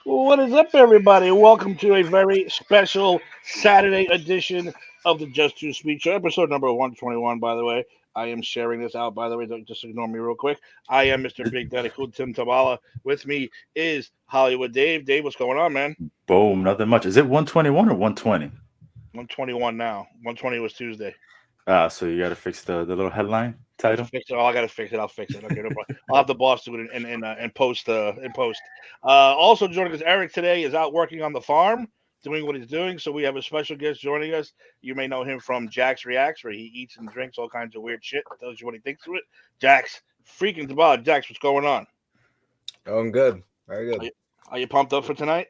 What is up, everybody? Welcome to a very special Saturday edition of the Just Too Sweet Show, episode number 121, by the way. I am sharing this out, by the way. Don't just ignore me real quick. I am Mr. Big Daddy Cool Tim Tabala. With me is Hollywood Dave. Dave, what's going on, man? Boom, nothing much. Is it 121 or 120? 121 now. 120 was Tuesday. So you got to fix the little headline I have to title. fix it. Oh, I gotta fix it. I'll fix it. Okay, no problem. I'll have the boss do it in post. In post. Also joining us, Eric today is out working on the farm, doing what he's doing. So we have a special guest joining us. You may know him from Jax Reacts, where he eats and drinks all kinds of weird shit. Tells you what he thinks of it. Jax, freaking Tabad. Jax, what's going on? Oh, I'm good. Very Are good. you, are you pumped up for tonight?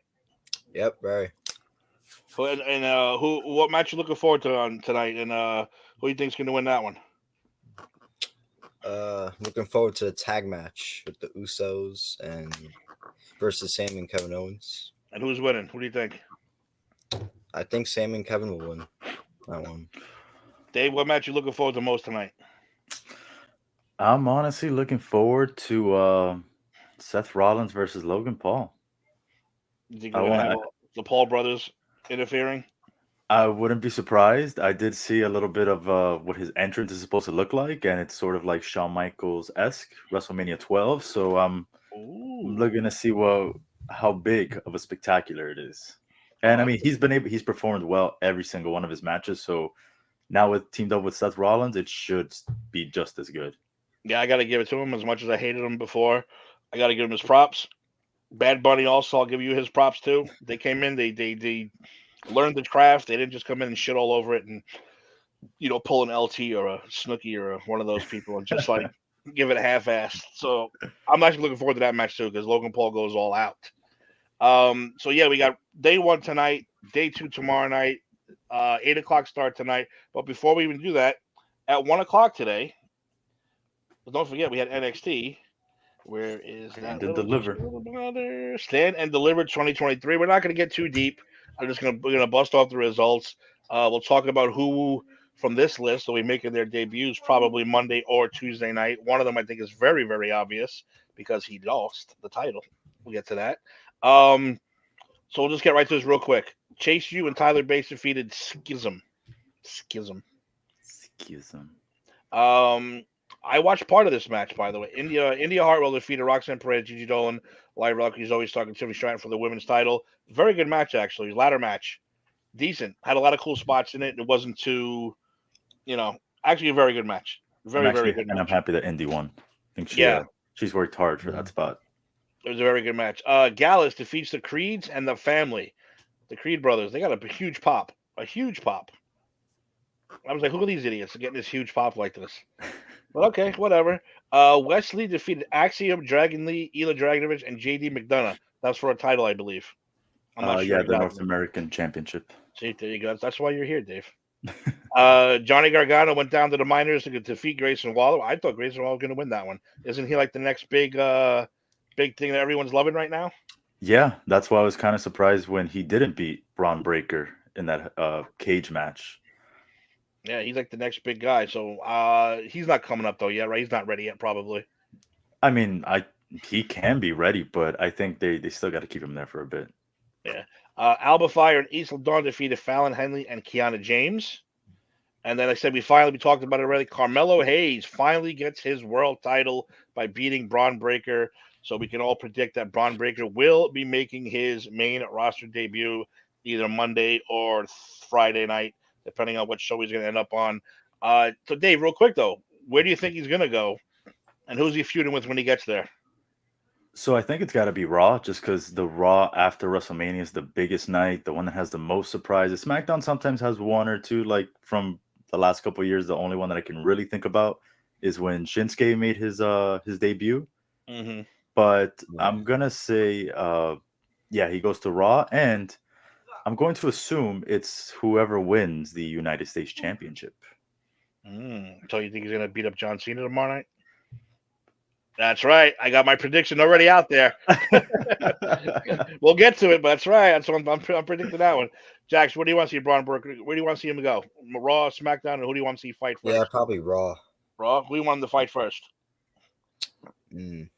Yep, very. What match you looking forward to on tonight? And who you think's going to win that one? Looking forward to a tag match with the Usos and versus Sam and Kevin Owens. And who's winning? Who do you think? I think Sam and Kevin will win that one. Dave, what match you looking forward to most tonight? I'm honestly looking forward to Seth Rollins versus Logan Paul. You think we're going to have the Paul brothers interfering? I wouldn't be surprised. I did see a little bit of what his entrance is supposed to look like, and it's sort of like Shawn Michaels-esque, WrestleMania 12. So I'm looking to see how big of a spectacular it is. And I mean, he's performed well every single one of his matches. So now with teamed up with Seth Rollins, it should be just as good. Yeah, I got to give it to him. As much as I hated him before, I got to give him his props. Bad Bunny also, I'll give you his props too. They came in, they learned the craft. They didn't just come in and shit all over it and pull an LT or a Snooki or one of those people and just like give it a half-ass. So I'm actually looking forward to that match too because Logan Paul goes all out. So yeah, we got day one tonight, day two tomorrow night, 8:00 start tonight. But before we even do that, at 1:00 today, don't forget we had NXT. Where is that? Stand and Deliver 2023. We're not going to get too deep. We're gonna bust off the results. We'll talk about who from this list will be making their debuts probably Monday or Tuesday night. One of them I think is very, very obvious because he lost the title. We'll get to that. So we'll just get right to this real quick. Chase U and Tyler Bates defeated Schism. I watched part of this match, by the way. India Hartwell defeated Roxanne Perez, Gigi Dolan, Lyra Ruck. He's always talking to Timmy Stratton for the women's title. Very good match, actually. Ladder match. Decent. Had a lot of cool spots in it. It wasn't too, actually a very good match. Very good match. And I'm happy that Indy won. I think she's worked hard for that spot. It was a very good match. Gallus defeats the Creeds and the Family. The Creed brothers. They got a huge pop. A huge pop. I was like, who are these idiots getting this huge pop like this? But okay, whatever. Wesley defeated Axiom, Dragon Lee, Ela Dragonovich, and JD McDonough. That's for a title, I believe. I'm not sure. The North American Championship. See, there you go. That's why you're here, Dave. Johnny Gargano went down to the minors to defeat Grayson Waller. I thought Grayson Waller was going to win that one. Isn't he like the next big thing that everyone's loving right now? Yeah, that's why I was kind of surprised when he didn't beat Braun Breaker in that cage match. Yeah, he's like the next big guy. So he's not coming up though yet, right? He's not ready yet, probably. I mean, he can be ready, but I think they still got to keep him there for a bit. Yeah. Alba Fire and Isla Dawn defeated Fallon Henley and Kiana James. And then I said we talked about it already. Carmelo Hayes finally gets his world title by beating Braun Breaker. So we can all predict that Braun Breaker will be making his main roster debut either Monday or Friday night, depending on what show he's going to end up on. So, Dave, real quick though, where do you think he's going to go, and who's he feuding with when he gets there? So I think it's got to be Raw, just because the Raw after WrestleMania is the biggest night, the one that has the most surprises. SmackDown sometimes has one or two, like from the last couple of years. The only one that I can really think about is when Shinsuke made his debut. Mm-hmm. But Yeah. I'm gonna say, yeah, he goes to Raw, and I'm going to assume it's whoever wins the United States Championship. So you think he's going to beat up John Cena tomorrow night? That's right. I got my prediction already out there. We'll get to it, but that's right. That's what I'm predicting that one. Jax, where do you want to see Braun Breaker? Where do you want to see him go? Raw, SmackDown, and who do you want to see fight first? Yeah, probably Raw. Raw. Who do you want him to fight first? Mm.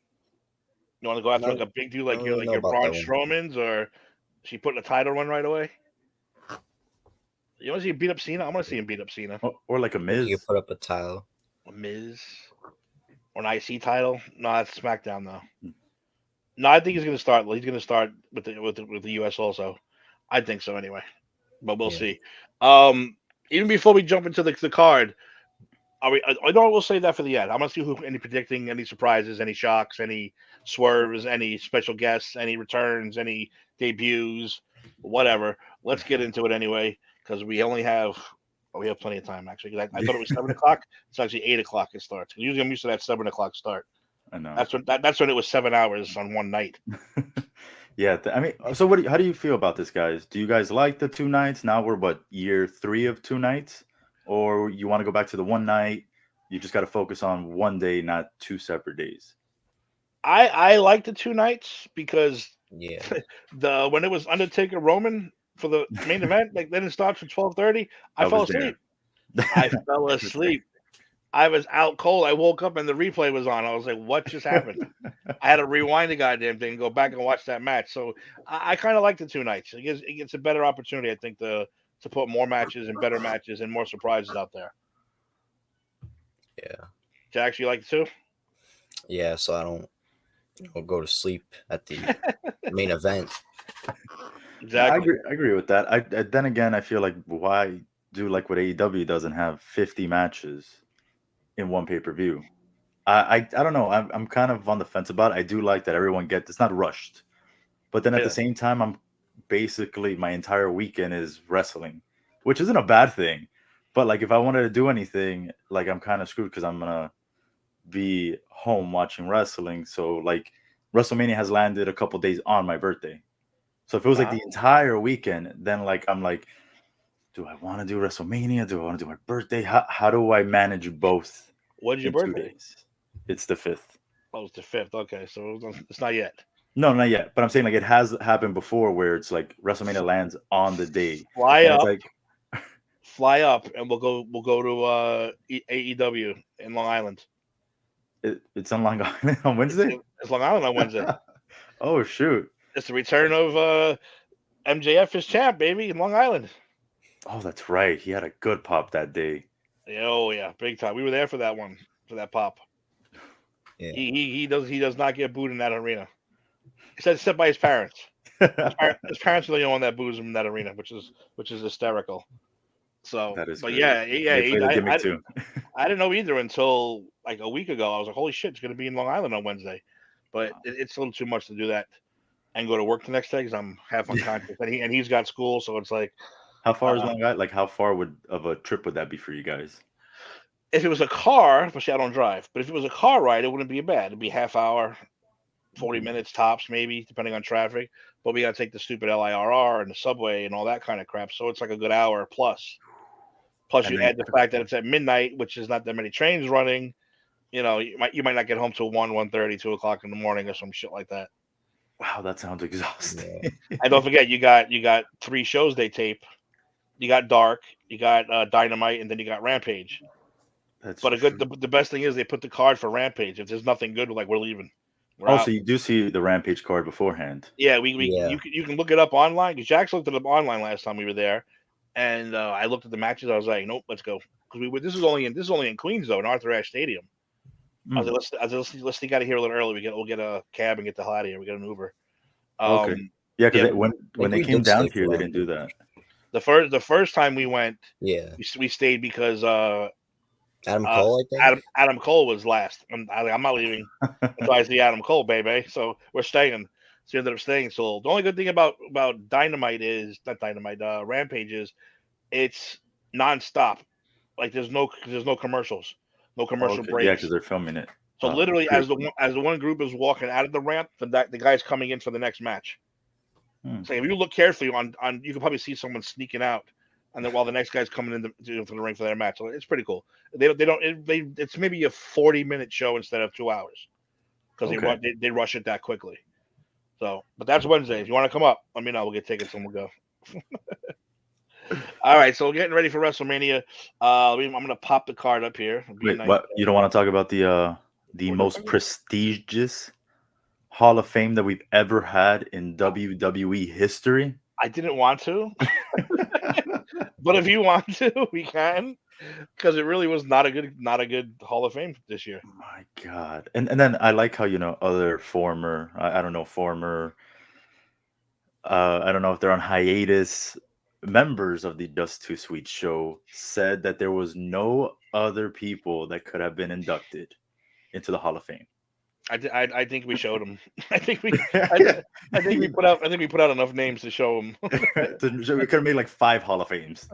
You want to go after No, like a big dude I like don't your really know about Braun that one. Strowman's, or is he putting a title run right away? You want to see him beat up Cena? I want to see him beat up Cena. Or like a He Miz. could put up a title. A Miz or an IC title? No, that's SmackDown though. No, I think he's going to start. He's going to start with the US also. I think so anyway, but we'll Yeah. see. Even before we jump into the card, are we? I know we'll save that for the end. I'm going to see who any predicting, any surprises, any shocks, any swerves, any special guests, any returns, any debuts, whatever. Let's get into it anyway because we have plenty of time actually. I thought it was 7 o'clock. It's actually 8 o'clock it starts. Usually I'm used to that 7 o'clock start. I know. That's when it was 7 hours on one night. Yeah, I mean, so how do you feel about this, guys? Do you guys like the 2 nights? Now we're year 3 of 2 nights, or you want to go back to the one night? You just got to focus on one day, not 2 separate days. I like the 2 nights because Yeah. when it was Undertaker Roman for the main event, like then it starts at 12:30. I fell was there. asleep. I fell asleep. I was out cold. I woke up and the replay was on. I was like, "What just happened?" I had to rewind the goddamn thing, go back and watch that match. So I kind of like the 2 nights. It gets a better opportunity, I think, to put more matches and better matches and more surprises out there. Yeah. Jax, you like the 2? Yeah, so I don't go to sleep at the main event. Exactly. I agree with that. Then again, I feel like why do like what AEW doesn't have 50 matches in one pay-per-view? I don't know. I'm kind of on the fence about it. I do like that everyone gets it's not rushed, but then at the Yeah. same time, I'm basically my entire weekend is wrestling, which isn't a bad thing. But like if I wanted to do anything, like I'm kind of screwed because I'm gonna be home watching wrestling. So like WrestleMania has landed a couple days on my birthday. So if it was like the entire weekend, then like I'm like, do I want to do WrestleMania? Do I want to do my birthday? How do I manage both When's your in 2 birthday? days? It's the 5th. Oh, it's the 5th. Okay, so it's not yet. No, not yet. But I'm saying like it has happened before where it's like WrestleMania lands on the day. Fly And up, it's like fly up, and we'll go to AEW in Long Island. it's on Long Island on Wednesday. It's Long Island on Wednesday. Oh shoot! It's the return of MJF as champ, baby, in Long Island. Oh, that's right. He had a good pop that day. Oh yeah, big time. We were there for that one, for that pop. Yeah. He does not get booed in that arena. Except by his parents. His parents are the only one that boos him in that arena, which is hysterical. So, That is but great. yeah, They play the gimmick too. I didn't know either until like a week ago. I was like, holy shit, it's going to be in Long Island on Wednesday. But it's a little too much to do that and go to work the next day because I'm half unconscious. And he's got school, so it's like. How far is Long Island? Like, how far of a trip would that be for you guys? If it was a car, especially I don't drive, but if it was a car ride, it wouldn't be bad. It'd be half hour, 40 minutes tops, maybe, depending on traffic. But we got to take the stupid LIRR and the subway and all that kind of crap. So it's like a good hour plus. Plus, you add the fact that it's at midnight, which is not that many trains running. You know, you might not get home till 1:30, 2 o'clock in the morning or some shit like that. Wow, that sounds exhausting. Yeah. And don't forget, you got 3 shows they tape. You got Dark, you got Dynamite, and then you got Rampage. That's but the best thing is they put the card for Rampage. If there's nothing good, like we're leaving. We're out. So you do see the Rampage card beforehand. Yeah, you can look it up online. Jax looked it up online last time we were there, and I looked at the matches. I was like, nope, let's go because this is only in Queens though, in Arthur Ashe Stadium. I was like, let's get out of here a little early. We'll get a cab and get the hell out of here. We get an Uber. Okay. Yeah, because Yeah, when they we came did down stay here, for they that. didn't do that. the first time we went, Yeah. we stayed because Adam Cole, I think. Adam Cole was last. I'm not leaving until I see Adam Cole, baby. So we're staying. So we ended up staying. So the only good thing about Dynamite is not Dynamite. Rampage is it's nonstop. Like there's no commercials, no Oh, commercial okay, yeah, breaks. because they're filming it. So literally, Pretty cool. as the one group is walking out of the ramp, the guy's coming in for the next match. Hmm. So if you look carefully on you can probably see someone sneaking out, and then while the next guy's coming in for the ring for their match. So it's pretty cool. They don't it's maybe a 40-minute show instead of 2 hours because Okay. they rush it that quickly. So, but that's Wednesday. If you want to come up, let me know. We'll get tickets and we'll go. All right, so we're getting ready for WrestleMania. I'm gonna pop the card up here. Wait, what? You don't want to talk about the most prestigious Hall of Fame that we've ever had in WWE history? I didn't want to, but if you want to, we can, because it really was not a good Hall of Fame this year. My God. And then I like how, other former, I don't know, I don't know if they're on hiatus, members of the Just Too Sweet show said that there was no other people that could have been inducted into the Hall of Fame. I think we showed them. I think we Yeah. I think we put out enough names to show them. So we could have made like 5 Hall of Fames.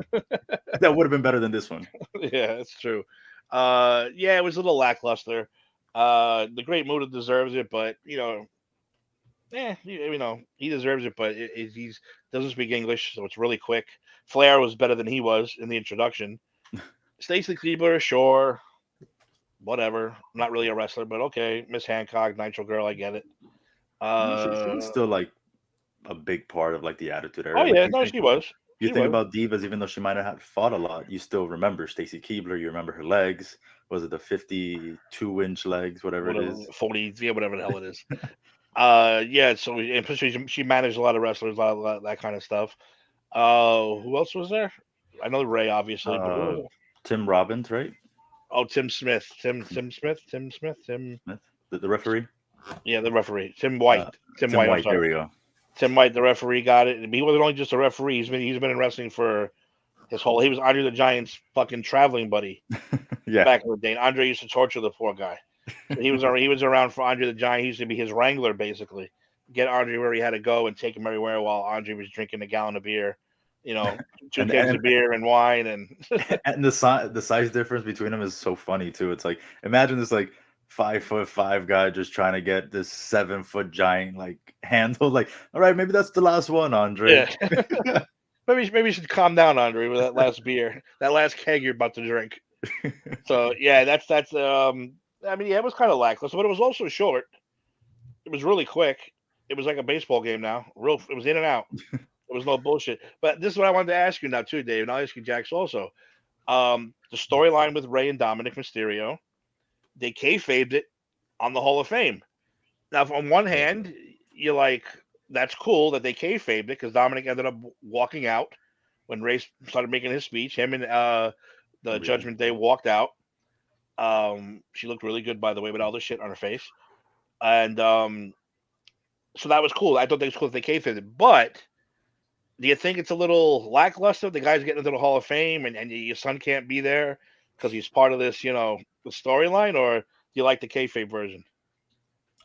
That would have been better than this one. Yeah, that's true. Yeah, it was a little lackluster. The Great Muta deserves it, but he deserves it, but he's doesn't speak English, so it's really quick. Flair was better than he was in the introduction. Stacy Keibler, sure, whatever. I'm not really a wrestler, but okay. Miss Hancock, Nitro Girl, I get it. She was still like a big part of like the Attitude Era. Oh Like yeah, no, she was. You She think was. about divas, even though she might not have fought a lot, you still remember Stacy Keibler. You remember her legs. Was it the 52-inch legs, whatever it Whatever, is? 40, yeah, whatever the hell it is. Yeah. So and plus she managed a lot of wrestlers, a lot that kind of stuff. Who else was there? I know Ray, obviously, but who was it? Tim Robbins, right? Oh, Tim Smith. Tim Smith. Smith, the referee. Yeah, the referee. Tim White. Tim I'm White. sorry. There we go. Tim White, the referee, got it. And he wasn't only just a referee. He's been in wrestling for his whole. He was Andre the Giant's fucking traveling buddy Yeah. back in the day. And Andre used to torture the poor guy. He was around for Andre the Giant. He used to be his wrangler, basically. Get Andre where he had to go and take him everywhere while Andre was drinking a gallon of beer. Two kegs of beer and wine and and the size difference between them is so funny too. It's like, imagine this like 5'5" guy just trying to get this 7-foot giant like handled. Like, all right, maybe that's the last one, Andre. Yeah. maybe you should calm down, Andre, with that last beer, that last keg you're about to drink. So yeah, that's I mean, yeah, it was kind of lackluster, but it was also short. It was really quick. It was like a baseball game now. It was in and out. There was no bullshit. But this is what I wanted to ask you now too, Dave, and I'll ask you, Jax, also. The storyline with Ray and Dominic Mysterio, they kayfabed it on the Hall of Fame. Now, on one hand, you're like, that's cool that they kayfabed it because Dominic ended up walking out when Ray started making his speech. Him and the Judgment Day walked out. She looked really good, by the way, with all the shit on her face. And so that was cool. I thought that was cool that they kayfabed it. But do you think it's a little lackluster? The guy's getting into the Hall of Fame and your son can't be there because he's part of this, the storyline, or do you like the kayfabe version?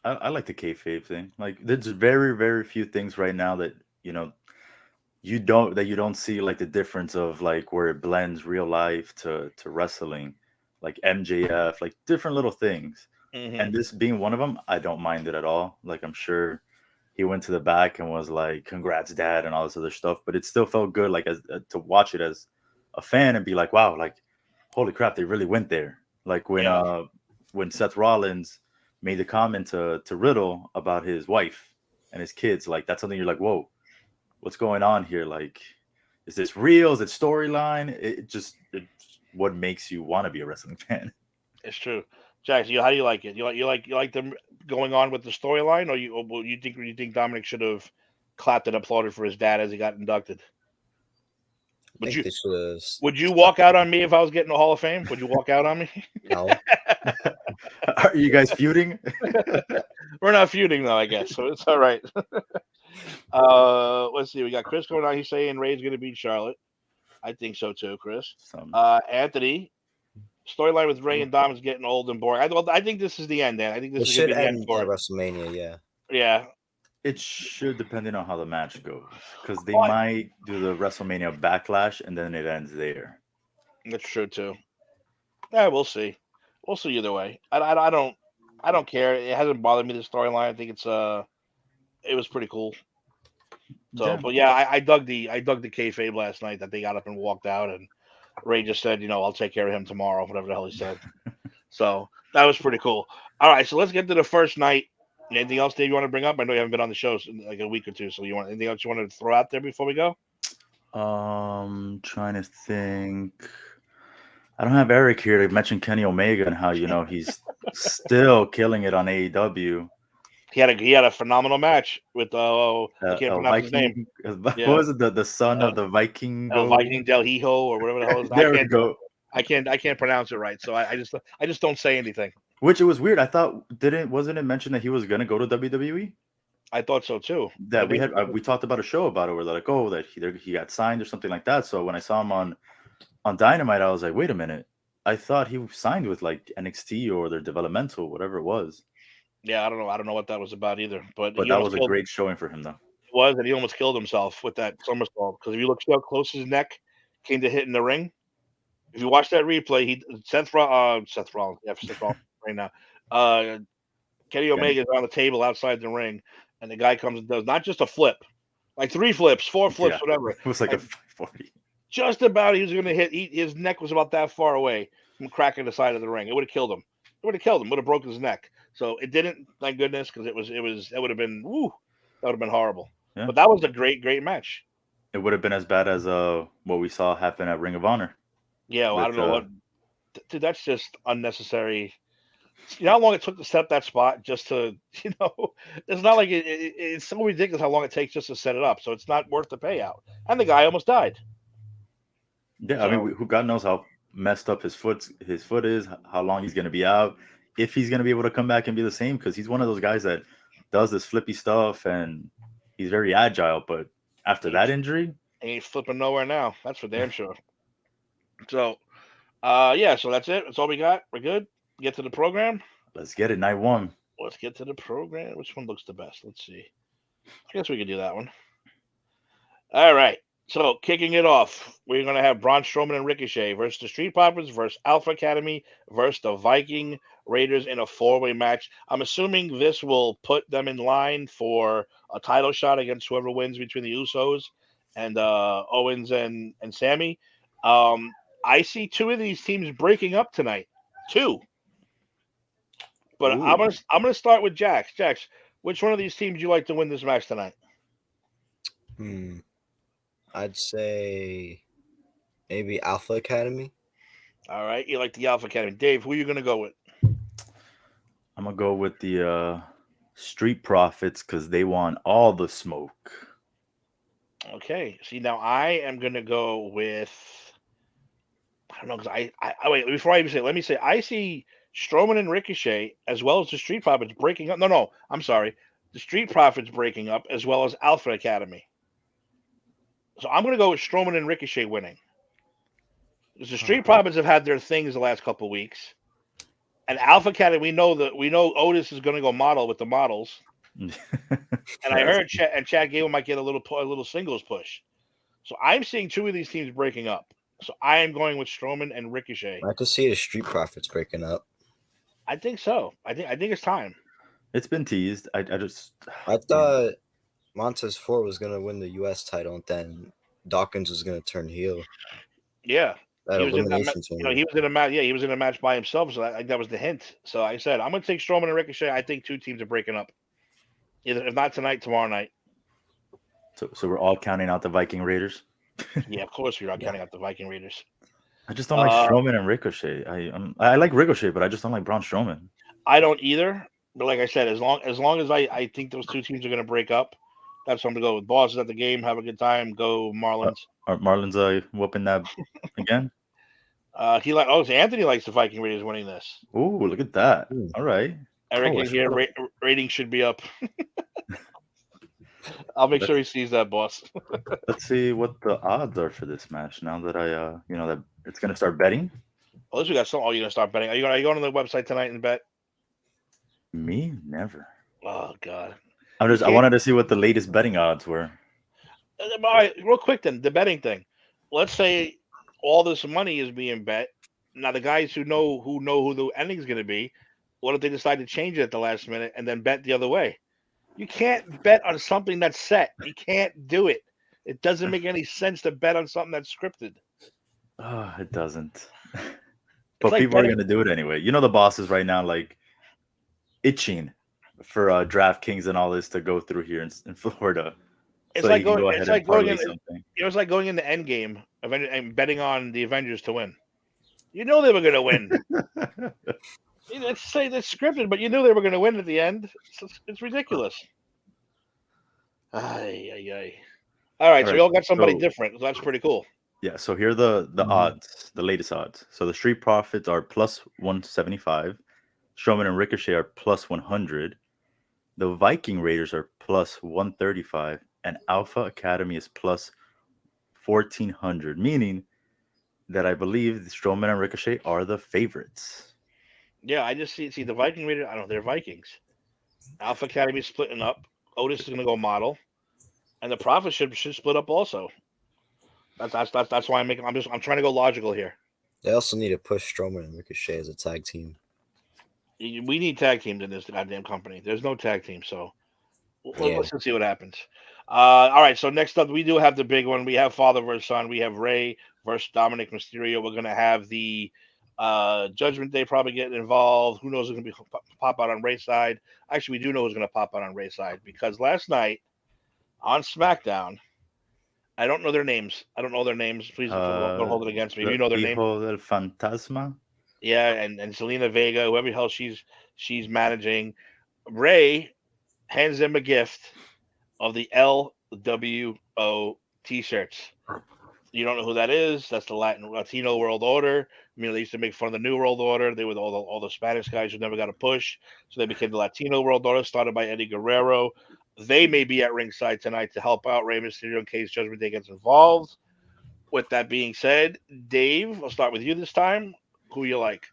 I like the kayfabe thing. Like, there's very, very few things right now that you don't see like the difference of like where it blends real life to wrestling, like MJF, like different little things. Mm-hmm. And this being one of them, I don't mind it at all. Like, I'm sure he went to the back and was like, "Congrats, Dad," and all this other stuff. But it still felt good, like to watch it as a fan and be like, "Wow, like, holy crap, they really went there." Like when Seth Rollins made the comment to Riddle about his wife and his kids, like that's something you're like, "Whoa, what's going on here? Like, is this real? Is it storyline?" It's what makes you want to be a wrestling fan. It's true. Jax, how do you like it? You like them going on with the storyline, or you think Dominic should have clapped and applauded for his dad as he got inducted? Would you walk out on me if I was getting a Hall of Fame? Would you walk out on me? No. Are you guys feuding? We're not feuding though, I guess, so it's all right. Let's see. We got Chris going on. He's saying Ray's going to beat Charlotte. I think so too, Chris. Some Anthony, storyline with Ray and Dom is getting old and boring. I think this is the end, Dan. I think this It is going should to be the end end for at it. WrestleMania, yeah. Yeah. It should, depending on how the match goes, because they Well, might do the WrestleMania backlash and then it ends there. That's true too. Yeah, we'll see. We'll see either way. I don't care. It hasn't bothered me, the storyline. I think it was pretty cool. So, Yeah. but yeah, I dug the kayfabe last night that they got up and walked out, and Ray just said, I'll take care of him tomorrow, whatever the hell he said. So that was pretty cool. All right, so let's get to the first night. Anything else, Dave, you want to bring up? I know you haven't been on the show in like a week or two, so you want anything else you want to throw out there before we go? Trying to think. I don't have Eric here to mention Kenny Omega and how he's still killing it on AEW. He had a phenomenal match with I can't A pronounce his name. Viking. What Yeah. was it? The son of the Viking. Viking Del Hijo or whatever the hell it is. There we go. I can't pronounce it right, so I just don't say anything. Which it was weird. I thought wasn't it mentioned that he was gonna go to WWE? I thought so too. That we talked about a show about it where they're like, oh, that he got signed or something like that. So when I saw him on Dynamite, I was like, wait a minute. I thought he signed with like NXT or their developmental, whatever it was. Yeah, I don't know what that was about either. But that was a great showing for him, though. It was, and he almost killed himself with that somersault. Because if you look how close his neck came to hitting the ring, if you watch that replay, Seth Rollins, right now. Kenny Omega is on the table outside the ring, and the guy comes and does not just a flip, like 3 flips, 4 flips, whatever. It was like a 540. Just about he was going to hit. His neck was about that far away from cracking the side of the ring. It would have killed him. Would have broken his neck. So it didn't, thank goodness, because that would have been horrible. Yeah. But that was a great match. It would have been as bad as what we saw happen at Ring of Honor. Yeah, well, I don't know what. Dude, that's just unnecessary. You know how long it took to set up that spot just to, it's not like it's so ridiculous how long it takes just to set it up. So it's not worth the payout. And the guy almost died. Yeah, so, I mean, God knows how messed up his foot is, how long he's going to be out, if he's going to be able to come back and be the same, because he's one of those guys that does this flippy stuff and he's very agile. But after that injury, he ain't flipping nowhere now. That's for damn sure. So, so that's it. That's all we got. We're good. Get to the program. Let's get it. Night 1. Let's get to the program. Which one looks the best? Let's see. I guess we could do that one. All right. So, kicking it off, we're going to have Braun Strowman and Ricochet versus the Street Profits versus Alpha Academy versus the Viking Raiders in a 4-way match. I'm assuming this will put them in line for a title shot against whoever wins between the Usos and Owens and Sammy. I see 2 of these teams breaking up tonight. 2. But ooh. I'm gonna start with Jax. Jax, which one of these teams do you like to win this match tonight? I'd say maybe Alpha Academy. All right, you like the Alpha Academy. Dave, who are you going to go with? I'm going to go with the Street Profits because they want all the smoke. Okay. See, now I am going to go with, I don't know, because I wait, before I even say it, let me say, I see Strowman and Ricochet as well as the Street Profits breaking up. No, I'm sorry. The Street Profits breaking up as well as Alpha Academy. So I'm going to go with Strowman and Ricochet winning. Because the Street Profits have had their things the last couple of weeks. And Alpha Academy, we know Otis is going to go model with the models. And I heard Chad Gable might get a little singles push. So I'm seeing 2 of these teams breaking up. So I am going with Strowman and Ricochet. I have to see the Street Profits breaking up. I think so. I think it's time. It's been teased. I thought Montez Ford was going to win the U.S. title, and then Dawkins was going to turn heel. Yeah. He was in a match. Yeah, he was in a match by himself, so that was the hint. So I said, I'm going to take Strowman and Ricochet. I think 2 teams are breaking up. If not tonight, tomorrow night. So we're all counting out the Viking Raiders? Yeah, of course we are counting out the Viking Raiders. I just don't like Strowman and Ricochet. I like Ricochet, but I just don't like Braun Strowman. I don't either. But like I said, as long as I think those 2 teams are going to break up, that's something to go with. Bosses at the game, have a good time. Go Marlins. Are Marlins whooping that again? Anthony likes the Viking Raiders winning this. Ooh, look at that! All right, Eric in here, ratings should be up. I'll make sure he sees that, boss. Let's see what the odds are for this match. Now that I, that it's gonna start betting. At least we got some. Oh, you're gonna start betting. Are you going to the website tonight and bet? Me, never. Oh God. I wanted to see what the latest betting odds were. All right, real quick then, the betting thing. Let's say all this money is being bet. Now the guys who know who the ending's going to be, what if they decide to change it at the last minute and then bet the other way? You can't bet on something that's set. You can't do it. It doesn't make any sense to bet on something that's scripted. Oh, it doesn't. But like people are going to do it anyway. You know, the bosses right now, like, itching for DraftKings and all this to go through here in Florida. It's so like you can going. go It's ahead like and going parlay in. something. It was like going into Endgame and betting on the Avengers to win. You know they were going to win. Let's say that's scripted, but you knew they were going to win at the end. It's ridiculous. Ay, ay, ay. All right, so we all got somebody different. So that's pretty cool. Yeah, so here are the odds, the latest odds. So the Street Profits are plus 175. Strowman and Ricochet are plus 100. The Viking Raiders are plus 135. And Alpha Academy is plus 1,400, meaning that I believe the Strowman and Ricochet are the favorites. Yeah, I just see the Viking Raiders. I don't know, they're Vikings. Alpha Academy is splitting up. Otis is going to go model, and the Profits should split up also. That's why I'm trying to go logical here. They also need to push Strowman and Ricochet as a tag team. We need tag teams in this goddamn company. There's no tag team, so let's just see what happens. All right, so next up, we do have the big one. We have father versus son. We have Ray versus Dominic Mysterio. We're going to have the Judgment Day probably getting involved. Who knows who's going to be pop out on Ray's side? Actually, we do know who's going to pop out on Ray's side because last night on SmackDown, I don't know their names. Please don't hold it against me. If you know their name. Hijo del Fantasma. Yeah, and Selena Vega, whoever the hell she's managing. Ray hands them a gift of the LWO t-shirts. You don't know who that is? That's the Latino World Order. I mean, they used to make fun of the New World Order. They were all the Spanish guys who never got a push, so they became the Latino World Order, started by Eddie Guerrero. They may be at ringside tonight to help out Rey Mysterio in case Judgment Day gets involved. With that being said, Dave, I'll start with you this time. Who you like?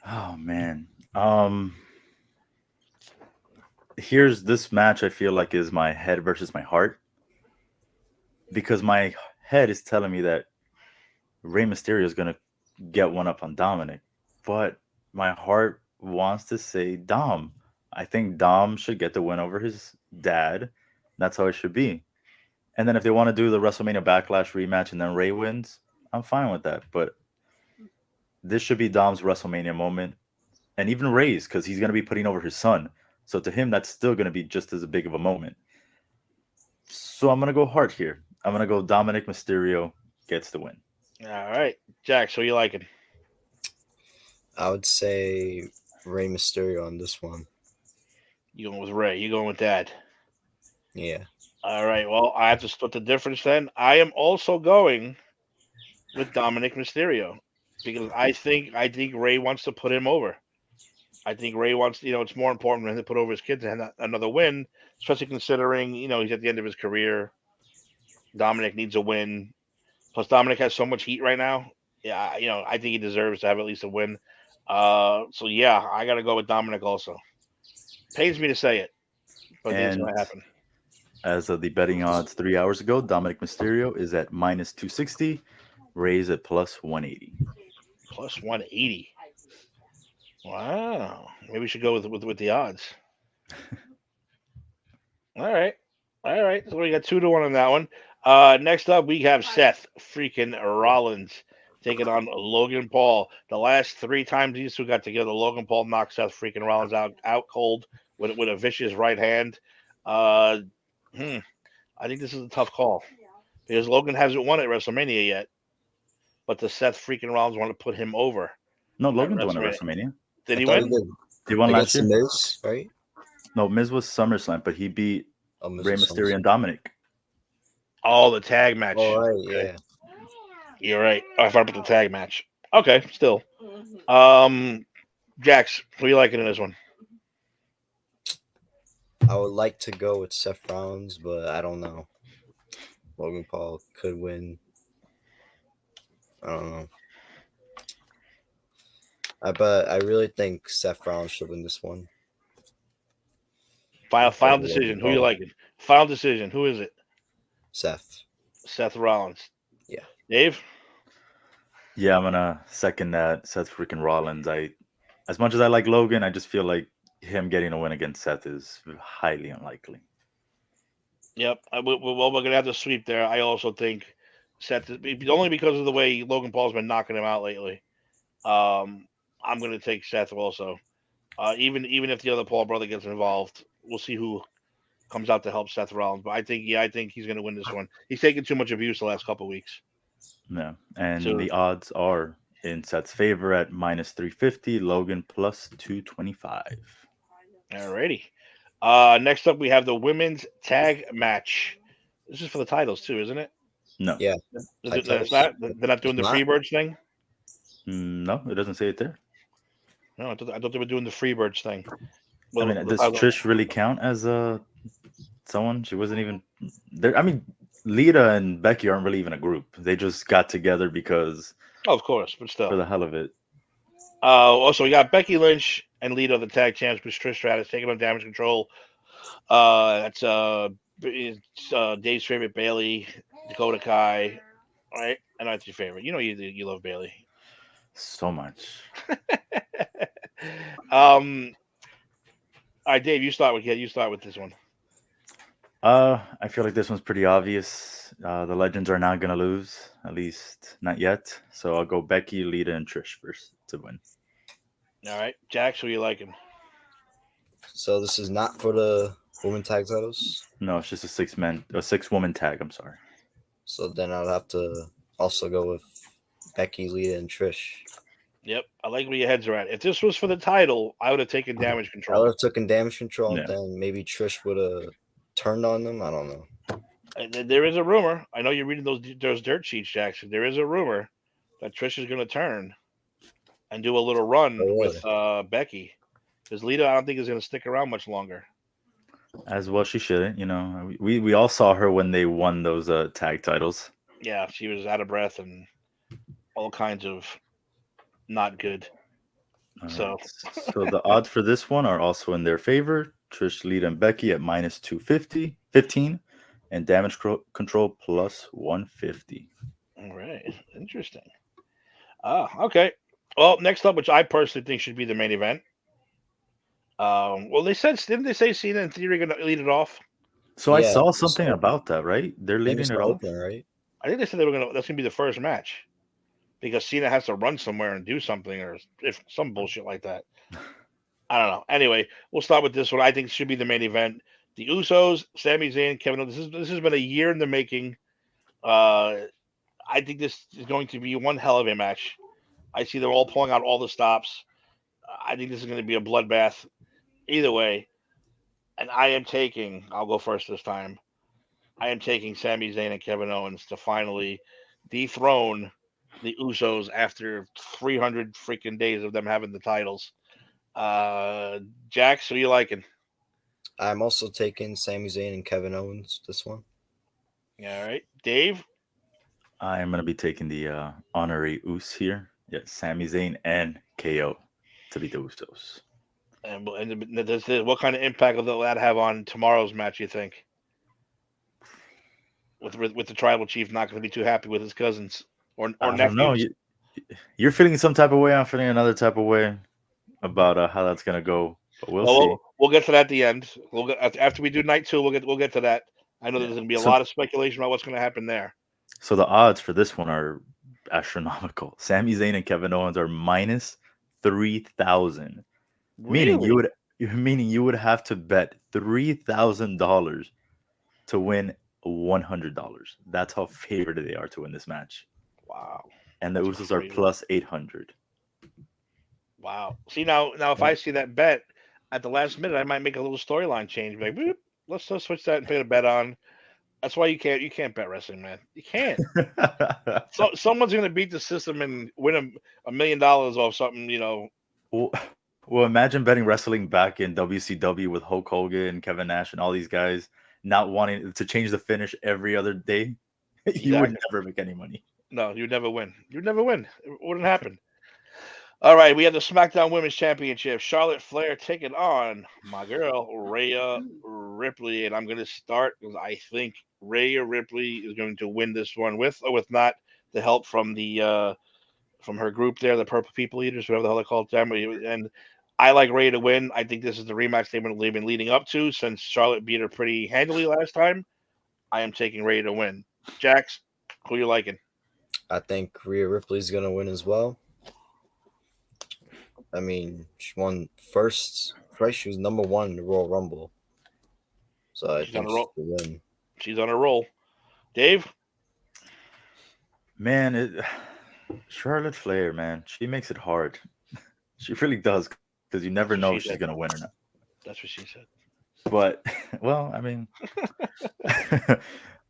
Oh man. Here's this match I feel like is my head versus my heart. Because my head is telling me that Rey Mysterio is gonna get one up on Dominic. But my heart wants to say Dom. I think Dom should get the win over his dad. That's how it should be. And then if they want to do the WrestleMania Backlash rematch and then Ray wins, I'm fine with that. But this should be Dom's WrestleMania moment. And even Ray's, because he's going to be putting over his son. So to him, that's still going to be just as big of a moment. So I'm going to go hard here. I'm going to go Dominic Mysterio gets the win. All right. Jax, who you liking? I would say Rey Mysterio on this one. You going with Ray? You going with Dad? Yeah. All right. Well, I have to split the difference then. I am also going with Dominic Mysterio because I think Ray wants to put him over. I think Ray wants, it's more important for him to put over his kid to have another win, especially considering, he's at the end of his career. Dominic needs a win. Plus, Dominic has so much heat right now. Yeah, I think he deserves to have at least a win. So, yeah, I got to go with Dominic also. Pains me to say it, but it's going to happen. As of the betting odds 3 hours ago, Dominic Mysterio is at minus 260. Ray's at plus 180. Plus 180. Wow. Maybe we should go with the odds. All right. So we got 2-1 on that one. Next up, we have Seth freaking Rollins taking on Logan Paul. The last 3 times these two got together, Logan Paul knocked Seth freaking Rollins out cold with a vicious right hand. I think this is a tough call because Logan hasn't won at WrestleMania yet, but the Seth freaking Rollins want to put him over. No, Logan's won at WrestleMania. Did he win? He won last year. Miz, right? No, Miz was SummerSlam, but he beat Rey Mysterio and Dominic. Oh, the tag match. Oh, right, yeah. You're right. I forgot about the tag match. Okay, still. Jax, who are you liking in this one? I would like to go with Seth Rollins, but I don't know. Logan Paul could win. I don't know. But I really think Seth Rollins should win this one. Final decision. Who you liking? Final decision. Who is it? Seth. Seth Rollins. Yeah. Dave? Yeah, I'm gonna second that. Seth freaking Rollins. As much as I like Logan, I just feel like him getting a win against Seth is highly unlikely. Yep. We're going to have to sweep there. I also think Seth, only because of the way Logan Paul's been knocking him out lately. I'm going to take Seth also. Even if the other Paul brother gets involved, we'll see who comes out to help Seth Rollins. But I think he's going to win this one. He's taken too much abuse the last couple of weeks. Yeah, and So- the odds are in Seth's favor at -350. Logan plus 225. Alrighty. Next up, we have the women's tag match. This is for the titles too, isn't it? No, Yeah. They're not doing the Not. Freebirds thing. no, it doesn't say it there. No, I thought they were doing the Freebirds thing. I mean, does Trish really count as someone? She wasn't even there. I mean, Lita and Becky aren't really even a group. They just got together because, Oh, of course, but still. for the hell of it. Also, we got Becky Lynch and Lita, the tag champs, with Trish Stratus taking on Damage Control. That's Dave's favorite, Bailey, Dakota Kai. All right, I know it's your favorite. You know you love Bailey. So much. All right, Dave, you start with this one. I feel like this one's pretty obvious. The Legends are not gonna lose, at least not yet. So I'll go Becky, Lita, and Trish first to win. All right, Jax, who you liking? So this is not for the women tag titles. No, it's just a 6-woman tag. I'm sorry. So then I'll have to also go with Becky, Lita, and Trish. Yep, I like where your heads are at. If this was for the title, I would have taken Damage I Control. would have taken Damage Control, Yeah. then maybe Trish would have turned on them. I don't know. There is a rumor. I know you're reading those dirt sheets, Jackson. There is a rumor that Trish is going to turn and do a little run with Becky. Because Lita, I don't think is going to stick around much longer. As well, she shouldn't. You know, we all saw her when they won those tag titles. Yeah, she was out of breath and all kinds of not good. All So- right. So the odds for this one are also in their favor. Trish, Lita, and Becky at -215, and Damage Control plus 150. All right, interesting. Okay. Well, next up, which I personally think should be the main event. Well, didn't they say Cena and Theory are going to lead it off? So I Yeah, saw it's something open. about that, right? They're Maybe leaving it's it the off. opener, right? I think they said that's going to be the first match because Cena has to run somewhere and do something or if some bullshit like that. I don't know. Anyway, we'll start with this one. I think should be the main event. The Usos, Sami Zayn, Kevin Owens. This has been a year in the making. I think this is going to be one hell of a match. I see they're all pulling out all the stops. I think this is going to be a bloodbath. Either way, and I'll go first this time. I am taking Sami Zayn and Kevin Owens to finally dethrone the Usos after 300 freaking days of them having the titles. Jax, who you liking? I'm also taking Sami Zayn and Kevin Owens this one. All right, Dave. I am going to be taking the honorary Us here. Yeah, Sami Zayn and KO to beat the Usos. And what kind of impact will that have on tomorrow's match? You think? With the tribal chief not going to be too happy with his cousins or I nephews. don't know. You're feeling some type of way. I'm feeling another type of way about how that's going to go. But we'll see. We'll get to that at the end. We'll get after we do night 2. We'll get to that. I know there's going to be a lot of speculation about what's going to happen there. So the odds for this one are astronomical. Sami Zayn and Kevin Owens are -3,000. Really? Meaning you would have to bet $3,000 to win $100. That's how favored they are to win this match. Wow. And the That's Usos are crazy. +800. Wow. See now if I see that bet at the last minute, I might make a little storyline change. Like, boop, let's switch that and put a bet on. That's why you can't bet wrestling, man. You can't. So someone's gonna beat the system and win $1 million off something, you know. Well, Well, imagine betting wrestling back in WCW with Hulk Hogan, Kevin Nash, and all these guys not wanting to change the finish every other day. You would Exactly. never make any money. No, you'd never win. You'd never win. It wouldn't happen. All right, we have the SmackDown Women's Championship. Charlotte Flair taking on my girl Rhea Ripley, and I'm going to start because I think Rhea Ripley is going to win this one with or with not the help from the from her group there, the Purple People Eaters, whatever the hell they call them. And I like Rhea to win. I think this is the rematch they've been leading up to since Charlotte beat her pretty handily last time. I am taking Rhea to win. Jax, who you liking? I think Rhea Ripley's gonna win as well. I mean, she won first. She was number one in the Royal Rumble, so I She's on think a she roll. could win. She's on a roll. Dave? Man, Charlotte Flair, man, she makes it hard. She really does because you never That's what know she if she's said. gonna win or not. That's what she said. But well, I mean,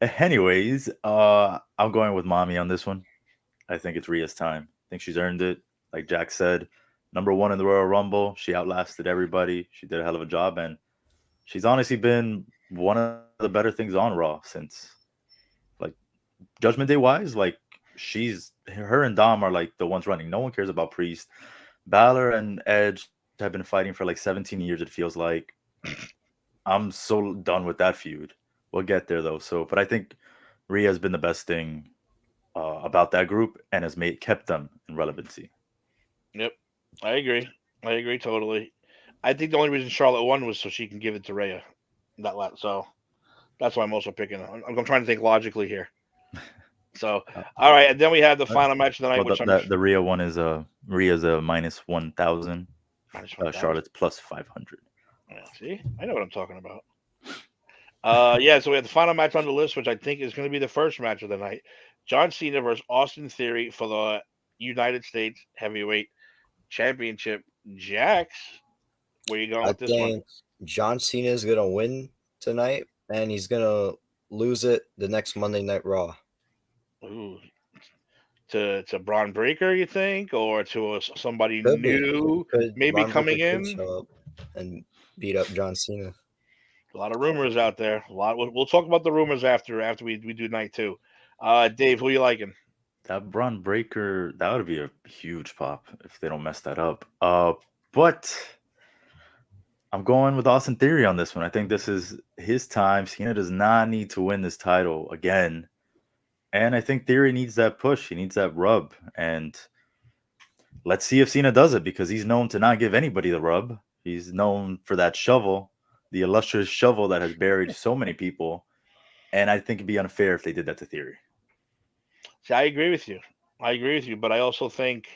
anyways, I'm going with mommy on this one. I think it's Rhea's time. I think she's earned it. Like Jack said, number one in the Royal Rumble. She outlasted everybody. She did a hell of a job, and she's honestly been one of the better things on Raw since, like, Judgment Day wise. Like, her and Dom are like the ones running. No one cares about Priest. Balor and Edge have been fighting for like 17 years. It feels like. I'm so done with that feud. We'll get there though. So, but I think Rhea has been the best thing about that group and has made kept them in relevancy. Yep, I agree. I agree totally. I think the only reason Charlotte won was so she can give it to Rhea. So that's why I'm also picking. I'm trying to think logically here. So Uh, all right, and then we have the uh, final match of the night, well, which the Rhea one is Rhea's a minus 1,000. minus 1,000. Charlotte's plus 500. Yeah, see, I know what I'm talking about. Yeah, so we have the final match on the list, which I think is going to be the first match of the night. John Cena versus Austin Theory for the United States Heavyweight Championship. Jax, where you going I with this one? think John Cena is gonna win tonight, and he's gonna lose it the next Monday Night Raw. Ooh, to Braun Breaker, you think, or to somebody Could be. new, maybe Ron Breaker coming could in? show up and beat up John Cena. A lot of rumors out there. A lot. We'll talk about the rumors after we do night two. Dave, who you liking? That Braun Breaker, that would be a huge pop if they don't mess that up. But I'm going with Austin Theory on this one. I think this is his time. Cena does not need to win this title again. And I think Theory needs that push. He needs that rub. And let's see if Cena does it because he's known to not give anybody the rub. He's known for that shovel, the illustrious shovel that has buried so many people. And I think it'd be unfair if they did that to Theory. See, I agree with you. I agree with you, but I also think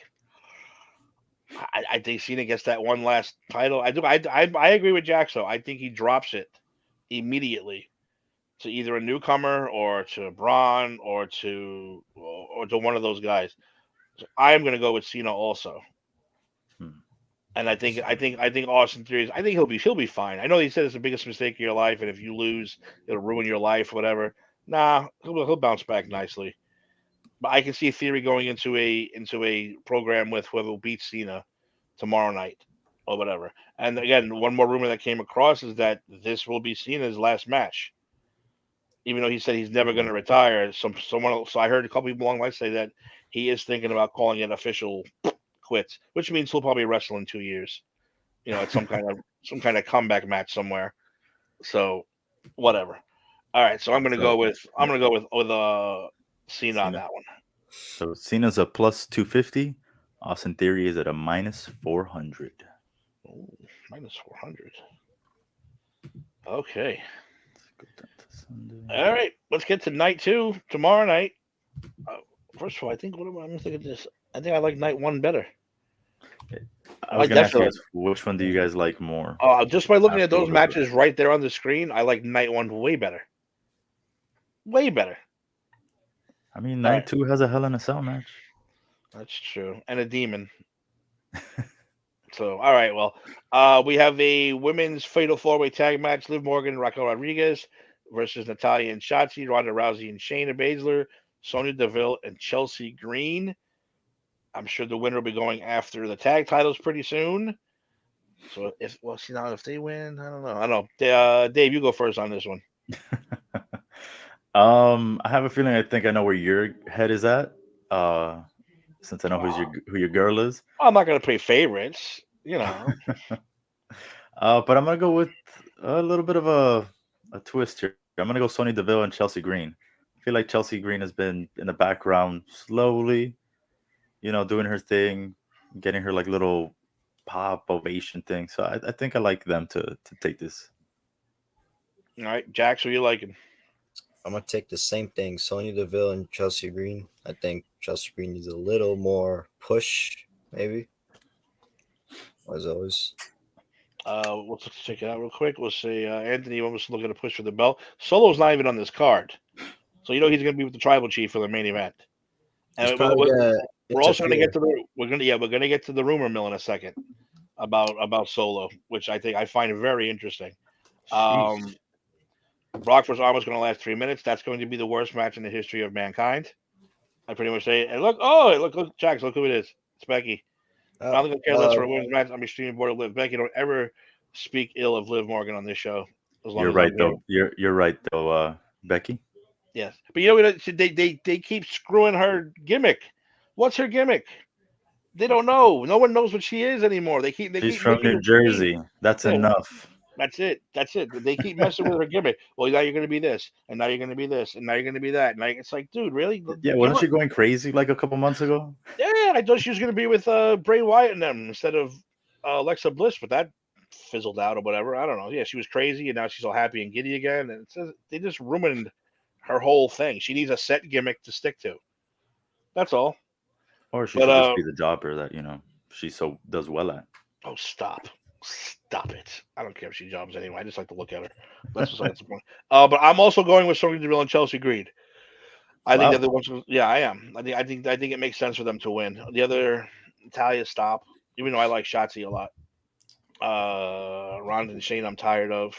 I think Cena gets that one last title. I do. I agree with Jaxo. I think he drops it immediately to either a newcomer or to Braun or to one of those guys. So I am going to go with Cena also. Hmm. And I think Austin Theory. I think he'll be fine. I know he said it's the biggest mistake of your life, and if you lose, it'll ruin your life, whatever. Nah, he'll bounce back nicely. But I can see Theory going into a program with whoever beats Cena tomorrow night or whatever. And again, one more rumor that came across is that this will be Cena's last match, even though he said he's never going to retire. Someone, so I heard a couple people along the way say that he is thinking about calling it official quits, which means he'll probably wrestle in 2 years. At some kind of comeback match somewhere. So whatever. All right, so So I'm gonna go with Cena on Cena. that one. So Cena's a plus 250. Austin Theory is at a minus 400. Ooh, minus 400. Okay. Let's go down to Sunday. All right, let's get to night two tomorrow night. First of all, I think I'm thinking this. I think I like night one better. I was going to ask you guys, which one do you guys like more? Just by looking at After those matches right there on the screen, I like night one way better. Way better. I mean, night two has a Hell in a Cell match. That's true, and a demon. So, all right, well, we have a women's fatal four-way tag match: Liv Morgan and Raquel Rodriguez versus Natalya and Shotzi, Ronda Rousey and Shayna Baszler, Sonya Deville and Chelsea Green. I'm sure the winner will be going after the tag titles pretty soon. So if they win, I don't know. I don't know. Dave, you go first on this one. I have a feeling. I think I know where your head is at. Uh, since I know who your girl is. I'm not gonna play favorites, you know. But I'm gonna go with a little bit of a twist here. I'm gonna go Sonya Deville and Chelsea Green. I feel like Chelsea Green has been in the background slowly, doing her thing, getting her like little pop ovation thing. So I think I like them to take this. All right, Jax, who you liking? I'm gonna take the same thing. Sonya Deville and Chelsea Green. I think Chelsea Green needs a little more push, maybe. As always. Let's check it out real quick. We'll see. Anthony almost looking to push for the belt. Solo's not even on this card, so he's going to be with the tribal chief for the main event. He's And probably gonna we're also going to get interfere. to we're going to get to the rumor mill in a second about Solo, which I find very interesting. Jeez. Brock versus Armor's going to last 3 minutes. That's going to be the worst match in the history of mankind. I pretty much say it. And look, Jax, look who it is. It's Becky. I don't think I care less for a women's match. I'm extremely bored of Liv. Becky, don't ever speak ill of Liv Morgan on this show. As long You're as I'm right here. though. You're right though, Becky. Yes, but you know what? They keep screwing her gimmick. What's her gimmick? They don't know. No one knows what she is anymore. They keep She's from making New it seem. Jersey. That's Yeah, enough. that's it. That's it. They keep messing with her gimmick. Well, now you're going to be this, and now you're going to be this, and now you're going to be that. And it's like, dude, really? Yeah, Give wasn't her. she going crazy like a couple months ago? Yeah, I thought she was going to be with Bray Wyatt and them instead of Alexa Bliss, but that fizzled out or whatever. I don't know. Yeah, she was crazy, and now she's all happy and giddy again. And it says they just ruined her whole thing. She needs a set gimmick to stick to. That's all. Or she But should just be the jobber that she so does well at. oh, stop it! I don't care if she jobs anyway. I just like to look at her. That's besides the point. But I'm also going with Sonya Deville and Chelsea Green. I think they're Wow. the ones. Yeah, I am. I think it makes sense for them to win. The other Natalia, stop. Even though I like Shotzi a lot. Ronda and Shane, I'm tired of.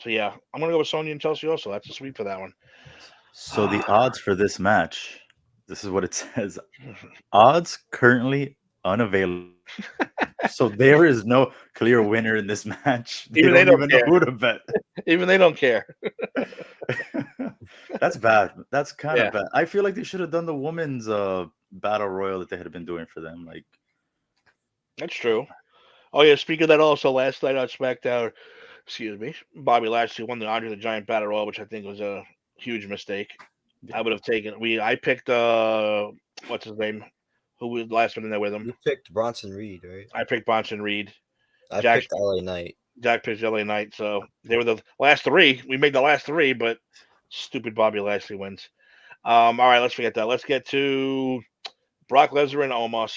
So yeah, I'm gonna go with Sonya and Chelsea also. That's a sweep for that one. So the odds for this match, this is what it says. Odds currently unavailable. So there is no clear winner in this match. They Even they don't don't even know care. who to bet. Even they don't care. That's bad. That's kind Yeah. of bad. I feel like they should have done the women's battle royal that they had been doing for them. Like, That's true. Oh yeah, speaking of that, also last night on SmackDown, excuse me, Bobby Lashley won the Andre the Giant Battle Royal, which I think was a huge mistake. I would have taken. I picked what's his name, who was the last one in there with him. You picked Bronson Reed, right? I picked Bronson Reed. I Jack picked LA Knight. Jack picked LA Knight. So they were the last three. We made the last three, but stupid Bobby Lashley wins. All right, let's forget that. Let's get to Brock Lesnar and Omos.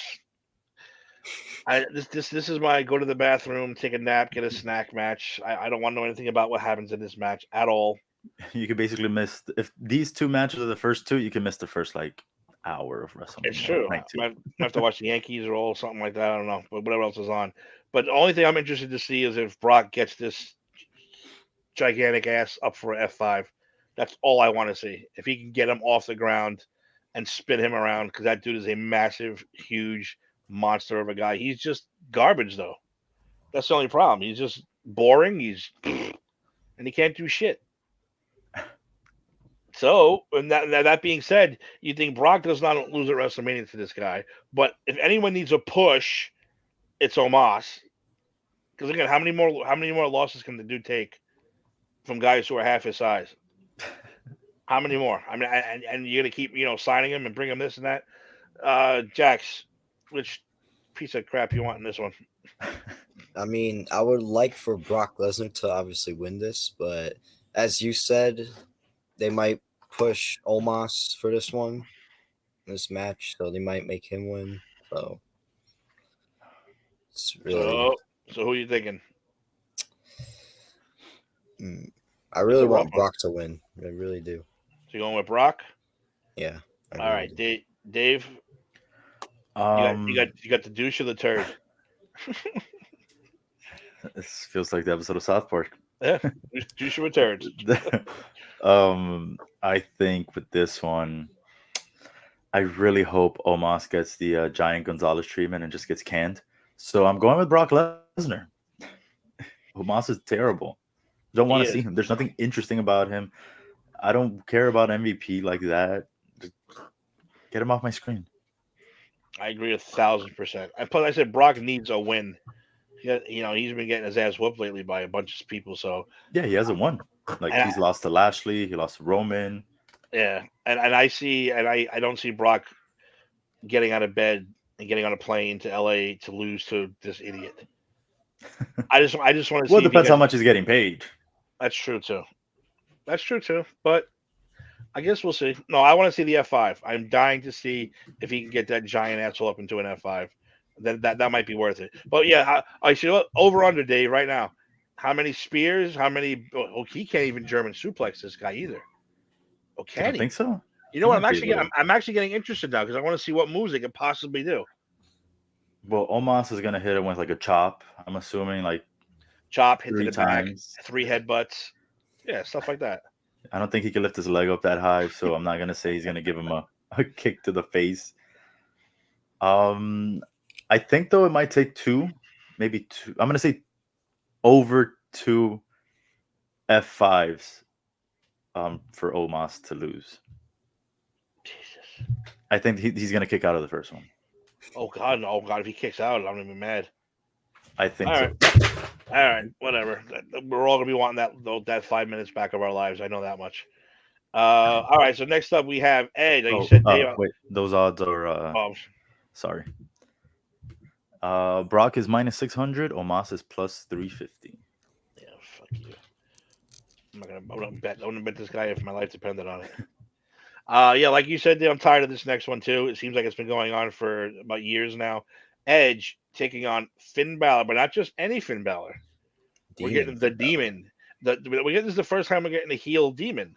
This is my go to the bathroom, take a nap, get a snack match. I don't want to know anything about what happens in this match at all. you could basically miss if these two matches are the first two, you can miss the first like hour of WrestleMania. It's true. Night two. I have to watch the Yankees or all something like that. I don't know, but whatever else is on. But the only thing I'm interested to see is if Brock gets this gigantic ass up for F5. That's all I want to see. If he can get him off the ground and spin him around, because that dude is a massive, huge monster of a guy. He's just garbage, though. That's the only problem. He's just boring. And he can't do shit. So, and that being said, you think Brock does not lose at WrestleMania to this guy, but if anyone needs a push, it's Omos. Because again, how many more losses can the dude take from guys who are half his size? How many more? I mean, and you're gonna keep signing him and bring him this and that. Jax, which piece of crap you want in this one? I mean, I would like for Brock Lesnar to obviously win this, but as you said, they might push Omos for this match, so they might make him win. So it's really. So who are you thinking? I really want Brock to win. I really do. So you're going with Brock? Yeah. All right, Dave. You got the douche or the turd? This feels like the episode of South Park. Yeah, douche or turd. I think with this one, I really hope Omos gets the Giant Gonzalez treatment and just gets canned. So I'm going with Brock Lesnar. Omos is terrible. Don't want to He see is. him. There's nothing interesting about him. I don't care about MVP like that. Just get him off my screen. I agree 1,000%. And plus, I said Brock needs a win. He's been getting his ass whooped lately by a bunch of people. So, Yeah, he hasn't won. Like and he's lost to Lashley. He lost to Roman. yeah, and I don't see Brock getting out of bed and getting on a plane to LA to lose to this idiot. I just want to Well, see it if he depends how gets. much he's getting paid. That's true too. That's true too. But I guess we'll see. No, I want to see the F5. I'm dying to see if he can get that giant asshole up into an F5. That might be worth it. But yeah, I see over under Dave right now. How many spears? How many? Oh, he can't even German suplex this guy either. Oh, You can don't he? think so? You know He what? might be able to. I'm actually getting interested now because I want to see what moves they could possibly do. Well, Omos is gonna hit him with like a chop. I'm assuming like Chop, hit to three the back, times. 3 headbutts. Yeah, stuff like that. I don't think he can lift his leg up that high, so I'm not gonna say he's gonna give him a kick to the face. Um, I think though it might take two, maybe two. I'm gonna say over two F5s for Omos to lose. Jesus. I think he's gonna kick out of the first one. Oh God, no. Oh God, if he kicks out, I'm gonna be mad. I All think right. so. All right, whatever. We're all gonna be wanting that 5 minutes back of our lives. I know that much. All right. So next up we have Ed. Like you Oh, said, Dave. wait, those odds are Oh, sorry. Brock is minus 600. Omos is plus 350. yeah. Fuck you. I'm gonna bet this guy if my life depended on it. Yeah, like you said, Dave, I'm tired of this next one too. It seems like it's been going on for about years now. Edge taking on Finn Balor, but not just any Finn Balor. We're getting the Finn Balor. demon. This is the first time we're getting a heel demon.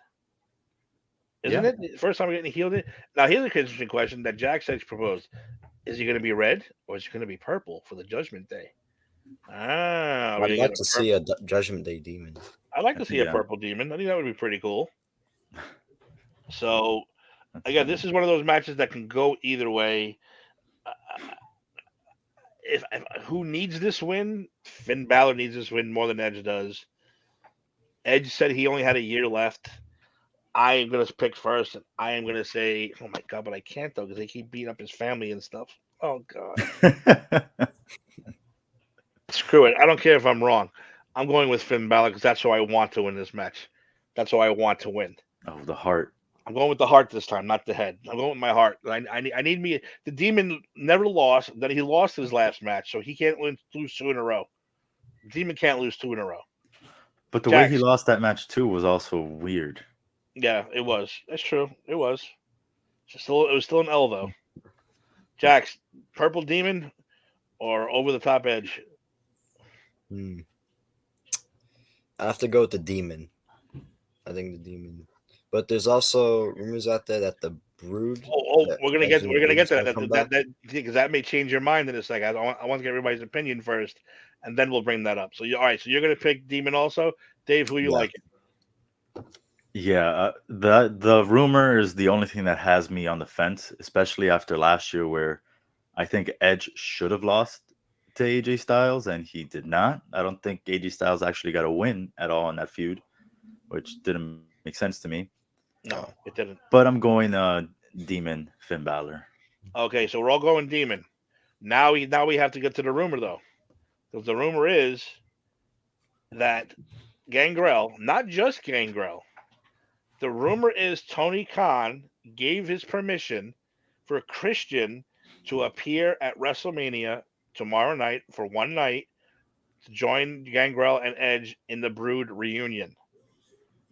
Isn't Yeah, it? The first time we're getting a heel demon. Now here's an interesting question that Jack said proposed. Is he going to be red or is he going to be purple for the Judgment Day? Ah, we're I'd gonna get like a to see purple. a Judgment Day demon. I'd like to see a yeah. purple demon. I think that would be pretty cool. So That's again, funny. this is one of those matches that can go either way. Uh, if who needs this win? Finn Balor needs this win more than Edge does. Edge said he only had a year left. I am gonna pick first, and I am gonna say, oh my god, but I can't though because they keep beating up his family and stuff. Oh god, screw it. I don't care if I'm wrong. I'm going with Finn Balor because that's who I want to win this match. That's who I want to win. Oh, the heart. I'm going with the heart this time, not the head. I'm going with my heart. I need me. The Demon never lost. Then he lost his last match, so he can't lose two in a row. The Demon can't lose two in a row. But the way he Jax, lost that match too was also weird. yeah, it was. That's true. It was. It was still an L though. Jax, Purple Demon or Over the Top Edge? Hmm. I have to go with the demon. I think the demon. But there's also rumors out there that the Brood. that We're gonna Edge get and the we're gonna Brood get is to gonna that come that back. that because that may change your mind in a second. I want to get everybody's opinion first, and then we'll bring that up. So all right. So you're gonna pick Demon also, Dave. Who you Yeah. like? Yeah, the rumor is the only thing that has me on the fence, especially after last year where I think Edge should have lost to AJ Styles and he did not. I don't think AJ Styles actually got a win at all in that feud, which didn't make sense to me. No, it didn't. But I'm going Demon Finn Balor. Okay, so we're all going Demon. Now we have to get to the rumor though, because the rumor is that Gangrel, not just Gangrel, the rumor is Tony Khan gave his permission for Christian to appear at WrestleMania tomorrow night for one night to join Gangrel and Edge in the Brood reunion.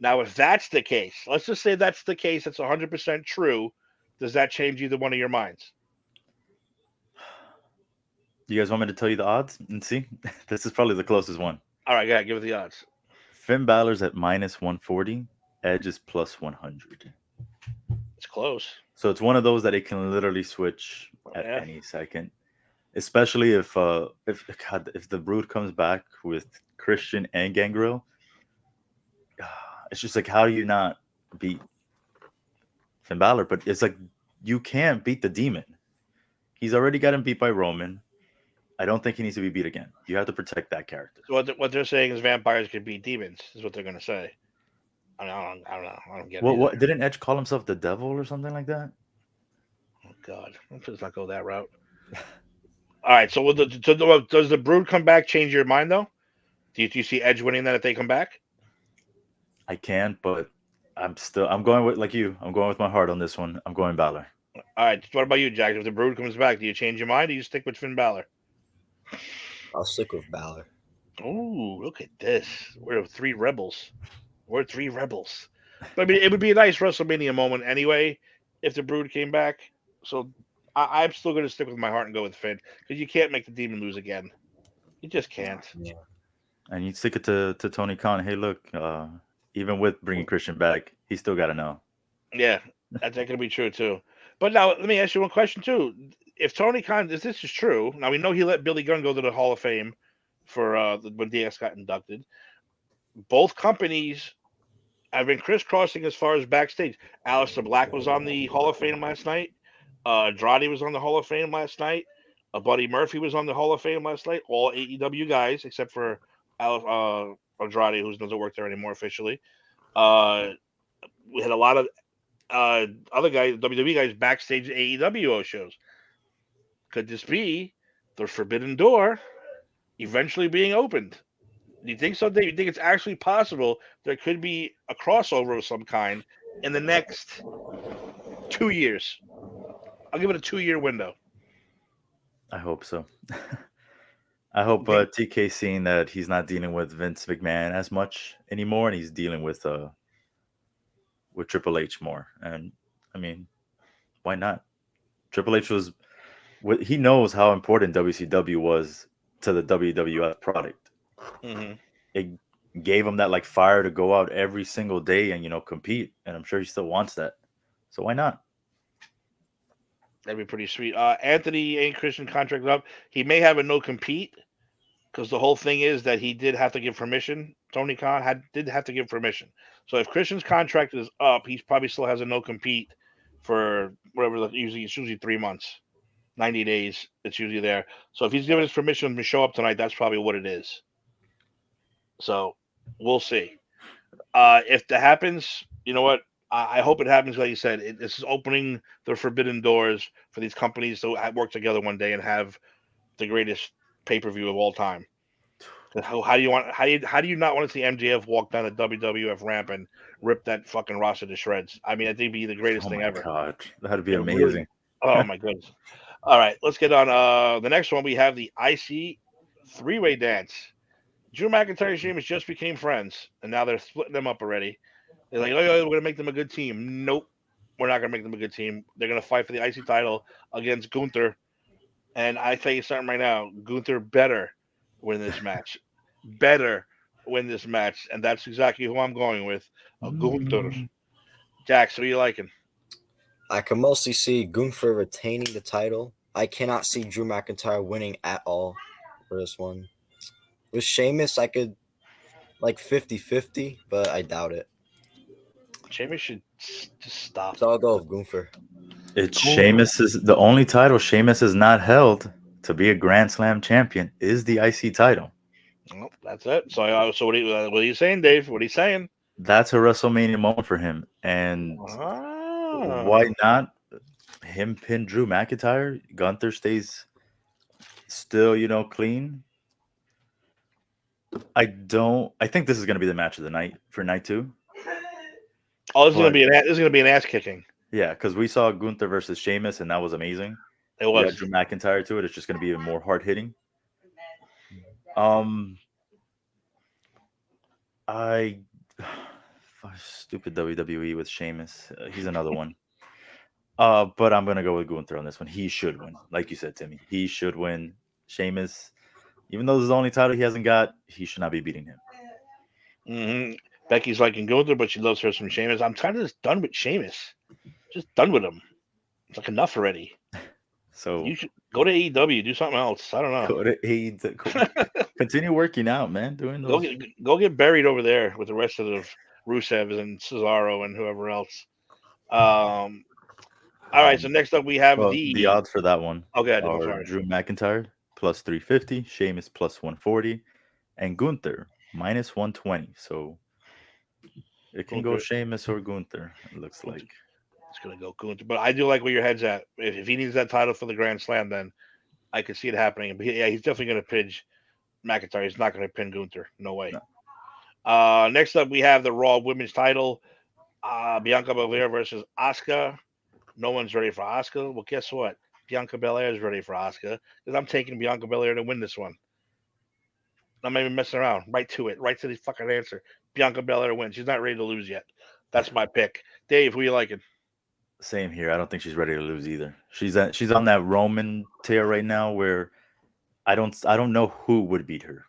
Now, if that's the case, let's just say that's the case, that's 100% true. Does that change either one of your minds? You guys want me to tell you the odds and see? This is probably the closest one. All right, give it the odds. Finn Balor's at minus 140, Edge is plus 100. It's close. So it's one of those that it can literally switch at Yeah. any second. Especially if if the Brood comes back with Christian and Gangrel, it's just like how do you not beat Finn Balor? But it's like you can't beat the Demon. He's already got him beat by Roman. I don't think he needs to be beat again. You have to protect that character. So what they're saying is vampires could beat demons. Is what they're gonna say. I don't know. I don't get it either. What didn't Edge call himself the devil or something like that? Oh God, let's not go that route. All right. So does the Brood come back? Change your mind though? Do you see Edge winning that if they come back? I can, but I'm going with like you. I'm going with my heart on this one. I'm going Balor. All right. What about you, Jack? If the Brood comes back, do you change your mind? Or do you stick with Finn Balor? I'll stick with Balor. Oh, look at this. We're three rebels. We're three rebels. But I mean, it would be a nice WrestleMania moment anyway if the Brood came back. So I'm still going to stick with my heart and go with Finn because you can't make the Demon lose again. You just can't. Yeah. And you stick it to Tony Khan. Hey, look, even with bringing Christian back, he still got to know. Yeah, that's going to be true too. But now let me ask you one question too. If Tony Khan, if this is true, now we know he let Billy Gunn go to the Hall of Fame for when DX got inducted. Both companies have been crisscrossing as far as backstage. Aleister Black was on the Hall of Fame last night. Andrade was on the Hall of Fame last night. Buddy Murphy was on the Hall of Fame last night. All AEW guys except for Andrade, who doesn't work there anymore officially. We had a lot of other guys, WWE guys, backstage at AEW shows. Could this be the forbidden door eventually being opened? Do you think so, Dave? You think it's actually possible there could be a crossover of some kind in the next 2 years? I'll give it a 2-year window. I hope so. I hope TK seeing that he's not dealing with Vince McMahon as much anymore, and he's dealing with Triple H more. And I mean, why not? Triple H was he knows how important WCW was to the WWF product. Mm-hmm. It gave him that like fire to go out every single day and compete, and I'm sure he still wants that. So why not? That'd be pretty sweet. Anthony ain't Christian contract up. He may have a no compete because the whole thing is that he did have to give permission. Tony Khan did have to give permission. So if Christian's contract is up, he probably still has a no compete for whatever. It's usually 3 months, 90 days. It's usually there. So if he's given his permission to show up tonight, that's probably what it is. So we'll see. If that happens, you know what? I hope it happens. Like you said, this is opening the forbidden doors for these companies to work together one day and have the greatest pay-per-view of all time. How do you not want to see MJF walk down the WWF ramp and rip that fucking roster to shreds? I mean, I think it'd be the greatest thing ever. God, that'd be amazing. Really, oh my goodness! All right, let's get on. The next one we have the IC three-way dance. Drew McIntyre and Sheamus just became friends, and now they're splitting them up already. They're like, oh, we're going to make them a good team. Nope, we're not going to make them a good team. They're going to fight for the IC title against Gunther. And I tell you something right now, Gunther better win this match. Better win this match. And that's exactly who I'm going with, Gunther. Jax, who are you liking? I can mostly see Gunther retaining the title. I cannot see Drew McIntyre winning at all for this one. With Sheamus, I could like 50-50, but I doubt it. Sheamus should just stop. So I'll go with Gunther. It's Sheamus is the only title Sheamus has not held to be a Grand Slam champion is the IC title. Well, that's it. So what are you saying, Dave? What are you saying? That's a WrestleMania moment for him. And why not him pin Drew McIntyre? Gunther stays still, clean. I think this is going to be the match of the night for night 2. Oh, this is going to be an ass kicking. Yeah, because we saw Gunther versus Sheamus, and that was amazing. It was. Drew McIntyre to it. It's just going to be even more hard hitting. Stupid WWE with Sheamus. He's another one. But I'm going to go with Gunther on this one. He should win. Like you said, Timmy. He should win. Sheamus, even though this is the only title he hasn't got, he should not be beating him. Mm-hmm. Becky's liking Gunther, but she loves her some Sheamus. I'm kind of just done with Sheamus. Just done with him. It's like enough already. So you should go to AEW, do something else. I don't know. Go to AEW. Continue working out, man. Doing those. Go get buried over there with the rest of the Rusevs and Cesaro and whoever else. All right, so next up we have the odds for that one. Okay, Drew McIntyre plus 350, Sheamus plus 140, and Gunther minus 120. So it can go Gunther, Sheamus or Gunther, it looks Gunther, like. it's gonna go Gunther. But I do like where your head's at. If he needs that title for the Grand Slam, then I could see it happening. But yeah, he's definitely gonna pinch McIntyre. He's not gonna pin Gunther. No way. No. Next up, we have the Raw Women's Title. Bianca Belair versus Asuka. No one's ready for Asuka. Well, guess what? Bianca Belair is ready for Asuka because I'm taking Bianca Belair to win this one. I'm not even messing around. Right to it. Right to the fucking answer. Bianca Belair wins. She's not ready to lose yet. That's my pick. Dave, who you liking? Same here. I don't think she's ready to lose either. She's on that Roman tear right now where I don't know who would beat her.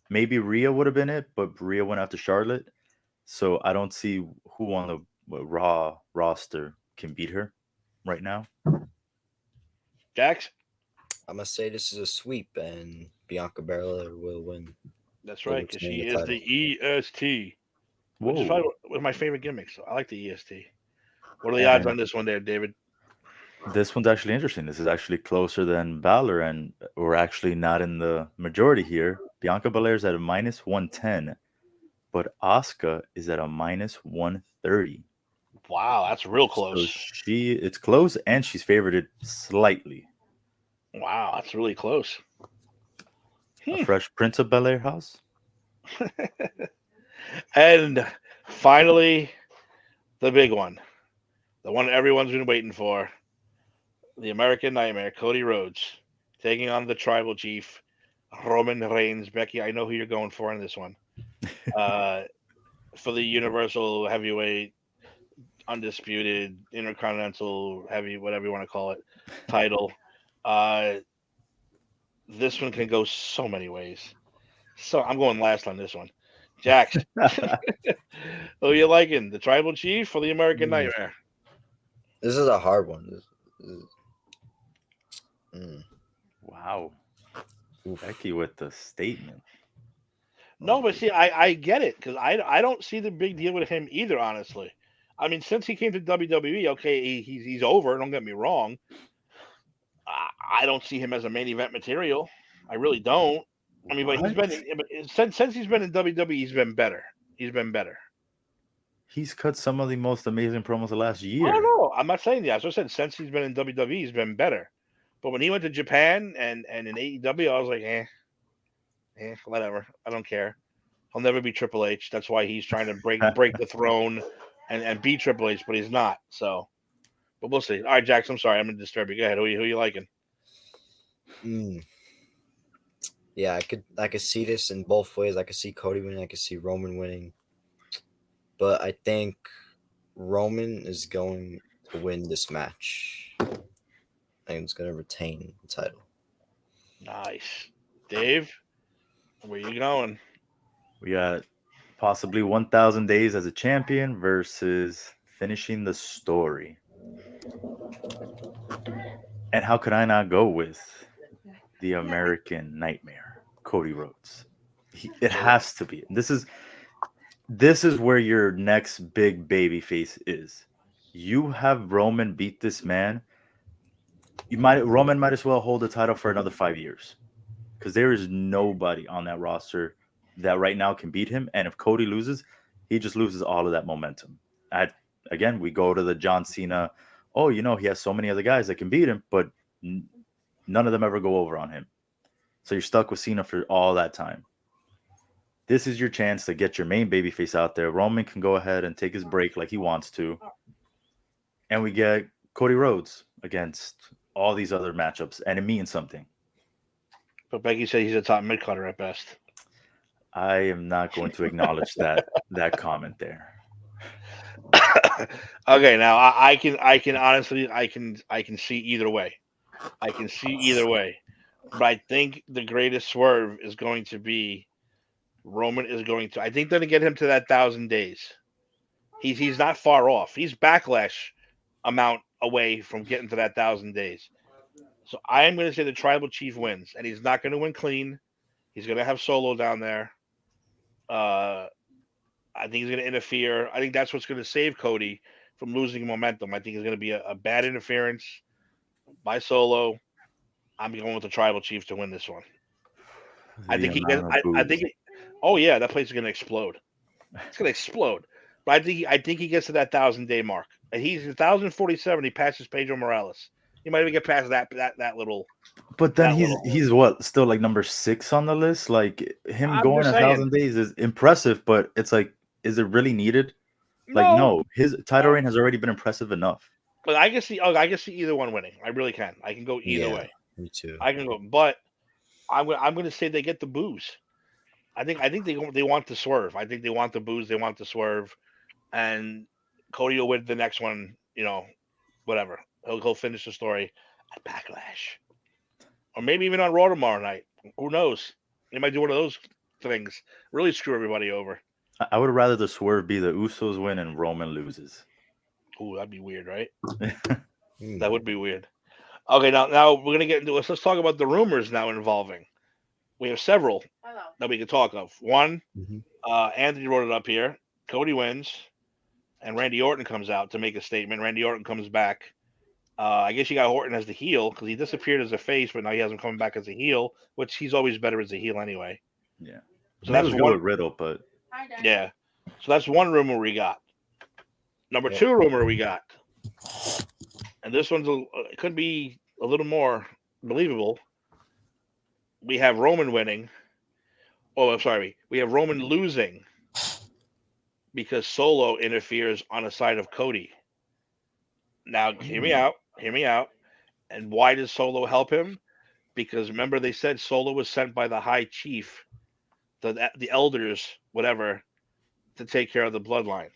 Maybe Rhea would have been it, but Rhea went after Charlotte. So I don't see who on the Raw roster can beat her right now. Jax? I'm gonna say this is a sweep, and Bianca Belair will win. That's Will right, because retain she the is title. the EST, which is Whoa. probably one of my favorite gimmicks. I like the EST. What are the odds And on this one there, David? this one's actually interesting. This is actually closer than Balor, and we're actually not in the majority here. Bianca Belair's at a minus 110, but Asuka is at a minus 130. Wow, that's real So close. it's close, and she's favorited slightly. Wow, that's really close. A fresh Prince of Bel Air house. And finally, the big one. The one everyone's been waiting for. The American Nightmare, Cody Rhodes, taking on the Tribal Chief, Roman Reigns. Becky, I know who you're going for in this one. Uh, for the Universal Heavyweight, Undisputed, Intercontinental Heavy, whatever you want to call it, title. Uh, this one can go so many ways. So I'm going last on this one. Jax, who you liking? The Tribal Chief or the American Mm. Nightmare? This is a hard one. Mm. Wow. Oof. Becky with the statement. No, but see, I get it because I don't see the big deal with him either. Honestly, I mean, since he came to WWE, okay, he's over. Don't get me wrong. I don't see him as a main event material. I really don't. I mean, but he's What? been since he's been in WWE, he's been better. He's been better. He's cut some of the most amazing promos the last I year. don't know. I'm not saying that. As I said, since he's been in WWE, he's been better. But when he went to Japan and in AEW, I was like, whatever. I don't care. He'll never be Triple H. That's why he's trying to break the throne and beat Triple H, but he's not. So, but we'll see. All right, Jax. I'm sorry, I'm gonna disturb you. Go ahead. Who you liking? Mm. Yeah, I could see this in both ways. I could see Cody winning. I could see Roman winning. But I think Roman is going to win this match. I think he's going to retain the title. Nice, Dave. Where you going? We got possibly 1,000 days as a champion versus finishing the story. And how could I not go with the American Nightmare, Cody Rhodes? It has to be. This is where your next big baby face is. You have Roman beat this man. Roman might as well hold the title for another 5 years because there is nobody on that roster that right now can beat him. And if Cody loses, he just loses all of that momentum. Again, we go to the John Cena. Oh, he has so many other guys that can beat him, but none of them ever go over on him. So you're stuck with Cena for all that time. This is your chance to get your main babyface out there. Roman can go ahead and take his break like he wants to. And we get Cody Rhodes against all these other matchups, and it means something. But Becky said he's a top mid cutter at best. I am not going to acknowledge that comment there. Okay, now I can honestly I can see either way. I can see either way. But I think the greatest swerve is going to be Roman is going to. I think they're going to get him to that 1,000 days. He's not far off. He's backlash amount away from getting to that 1,000 days. So I am going to say the Tribal Chief wins, and he's not going to win clean. He's going to have Solo down there. I think he's going to interfere. I think that's what's going to save Cody from losing momentum. I think it's going to be a bad interference by Solo. I'm going with the Tribal Chief to win this one. I The think he gets. amount of I think. boos. Oh yeah, that place is gonna explode. It's gonna explode. But I think he gets to that 1,000-day mark. And he's 1,047. He passes Pedro Morales. He might even get past that little But then that little. he's what, still like number 6 on the list. Like him I'm going just a saying. thousand days is impressive, but it's like, is it really needed? Like, No, no, his title no. reign has already been impressive enough. But I can see. Oh, I can see either one winning. I really can. I can go either Yeah, way. me too. I can go. But I'm going to say they get the booze. I think they want to swerve. I think they want the booze. They want to swerve, and Cody will win the next one. Whatever. He'll finish the story at Backlash, or maybe even on Raw tomorrow night. Who knows? They might do one of those things. Really screw everybody over. I would rather the swerve be the Usos win and Roman loses. Ooh, that'd be weird, right? Hmm. That would be weird. Okay, now we're gonna get into let's talk about the rumors now involving. We have several that we can talk of. One, Mhm. Anthony wrote it up here. Cody wins, and Randy Orton comes out to make a statement. Randy Orton comes back. I guess you got Orton as the heel because he disappeared as a face, but now he has him coming back as a heel, which he's always better as a heel anyway. Yeah. So Maybe it that's was good one. with Riddle, but Yeah. So that's one rumor we got. Number Yep. two rumor we got, and this one's it could be a little more believable. We have Roman winning. Oh, I'm sorry. We have Roman losing because Solo interferes on the side of Cody. Now, hear me out. Hear me out. And why does Solo help him? Because remember, they said Solo was sent by the High Chief, the elders, whatever, to take care of the bloodline.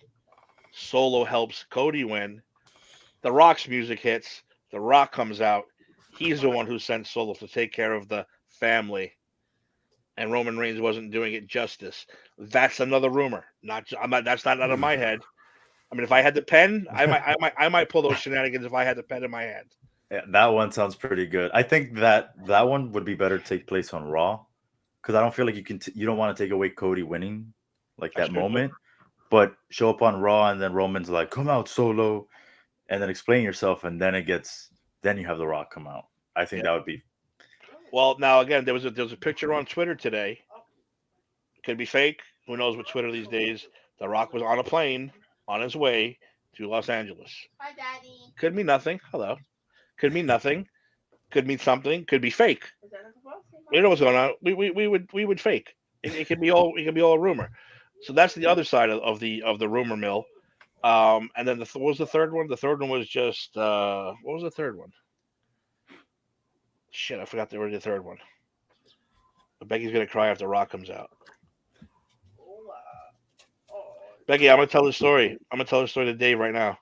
Solo helps Cody win. The Rock's music hits. The Rock comes out. He's the one who sent Solo to take care of the family, and Roman Reigns wasn't doing it justice. That's another rumor. That's not out of my head. I mean, if I had the pen, I might pull those shenanigans if I had the pen in my hand. yeah, that one sounds pretty good. I think that one would be better to take place on Raw, because I don't feel like you don't want to take away Cody winning like That's that true too. moment, but show up on Raw and then Roman's like, "Come out, Solo," and then explain yourself, and then you have The Rock come out. I think Yeah. that would be. Well, now again, there was a picture on Twitter today. Could be fake. Who knows with Twitter these days? The Rock was on a plane on his way to Los Angeles. Could mean nothing. Hello. Could mean nothing. Could mean something. Could be fake. We know what's going on. We would fake. It could be all a rumor. So that's the other side of the rumor mill. And then what was the third one? The third one was just what was the third one? Shit, I forgot the third one. But Becky's gonna cry after Rock comes out. Becky, I'm gonna tell the story. I'm gonna tell the story to Dave right now.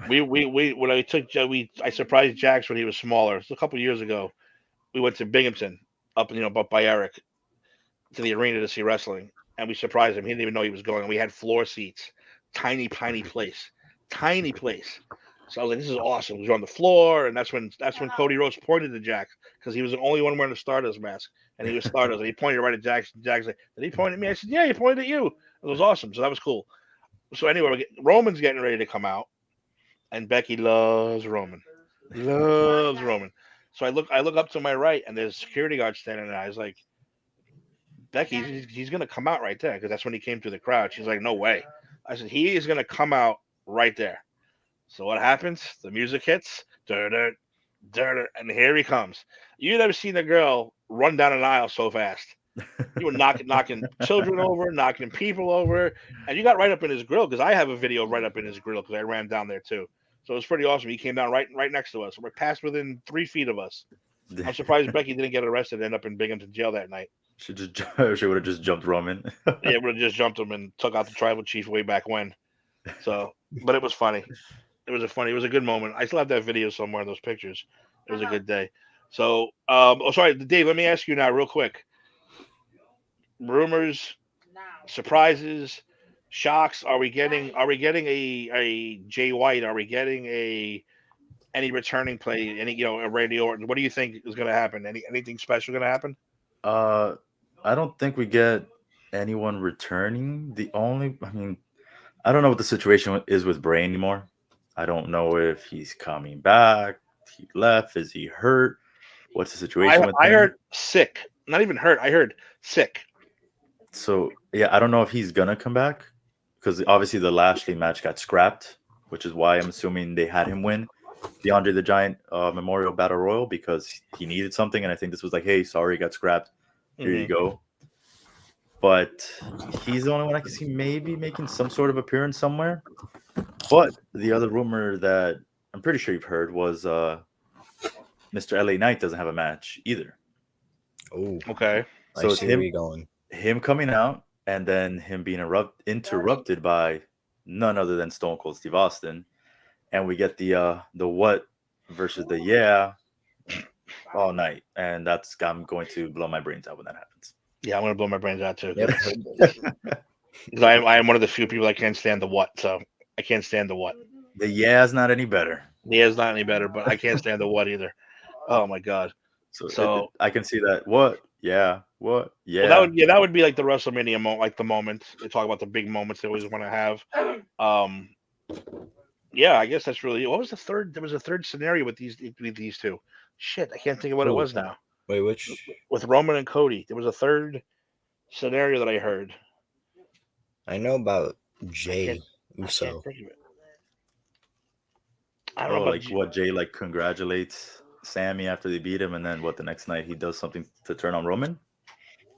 We when I surprised Jax when he was smaller. It's a couple years ago. We went to Binghamton up by Eric to the arena to see wrestling, and we surprised him. He didn't even know he was going. We had floor seats, tiny tiny place. So I was like, "This is awesome." We were on the floor, and that's when Cody Rhodes pointed to Jax because he was the only one wearing a Stardust mask, and he was Stardust, and he pointed right at Jax. Jax like, "Did he point at me?" I said, "Yeah, he pointed at you." It was awesome. So that was cool. So anyway, Roman's getting ready to come out, and Becky loves Roman, loves Roman. So I look up to my right, and there's a security guard standing there. I was like, Becky, he's gonna come out right there because that's when he came through the crowd. She's like, no way. I said he is gonna come out right there. So what happens? The music hits, and here he comes. You never seen a girl run down an aisle so fast. You were knocking children over, knocking people over, and you got right up in his grill because I have a video right up in his grill because I ran down there too. So it was pretty awesome. He came down right next to us. We're passed within 3 feet of us. I'm surprised Becky didn't get arrested and end up in Binghamton jail that night. She would have just jumped Roman. Yeah, would have just jumped him and took out the tribal chief way back when. So, but it was funny. It was a good moment. I still have that video somewhere in those pictures. It was a good day. So, sorry, Dave. Let me ask you now, real quick. Rumors, surprises, shocks. Are we getting a Jay White? Are we getting any returning play? A Randy Orton? What do you think is going to happen? Anything special going to happen? uh, I don't think we get anyone returning. I mean, I don't know what the situation is with Bray anymore. I don't know if he's coming back. He left. Is he hurt? what's the situation with I him. heard sick. Not even hurt. I heard sick. So yeah, I don't know if he's gonna come back because obviously the Lashley match got scrapped, which is why I'm assuming they had him win the Andre the Giant Memorial Battle Royal because he needed something, and I think this was like, hey, sorry, it got scrapped. Here you go. But he's the only one I can see maybe making some sort of appearance somewhere. But the other rumor that I'm pretty sure you've heard was Mr. LA Knight doesn't have a match either. Oh, Okay. I So it's see where you're going. him coming out and then him being interrupted by none other than Stone Cold Steve Austin, and we get the what versus the yeah all night, and I'm going to blow my brains out when that happens. Yeah, I'm gonna blow my brains out too. Yep. 'Cause I am one of the few people that can't stand the what. So I can't stand the what. The yeah is not any better. The is not any better, but I can't stand the what either. Oh my god. So I can see that. What? Yeah. What? Yeah. Well, that would be like the WrestleMania moment, like the moments they talk about the big moments they always want to have. Yeah, I guess that's really. What was the third? There was a third scenario with these two. Shit, I can't think of what it was now. Wait, which? With Roman and Cody, there was a third scenario that I heard. I know about I Jay can't Uso. think of it. I don't know about like what Jay like congratulates Sammy after they beat him, and then what the next night he does something to turn on Roman.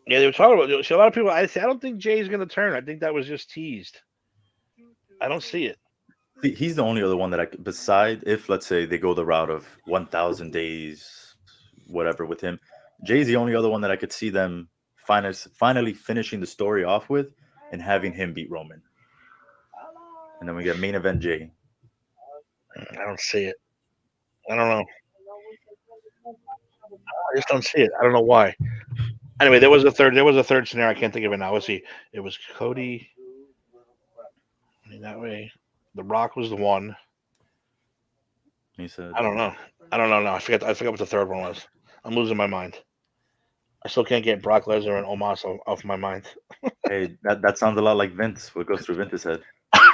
Yeah, they were talking about. See, a lot of people. I don't think Jay's going to turn. I think that was just teased. I don't see it. He's the only other one that I could, beside if let's say they go the route of 1,000 days, whatever with him. Jay's the only other one that I could see them finally finishing the story off with and having him beat Roman. And then we get main event Jay. I don't see it. I don't know. I just don't see it. I don't know why. Anyway, there was a third scenario. I can't think of it now. Let's see. It was Cody. That way, The Rock was the one. He said, I don't know. No, I forgot what the third one was. I'm losing my mind. I still can't get Brock Lesnar and Omos off my mind. "Hey, that sounds a lot like Vince. What goes through Vince's head?"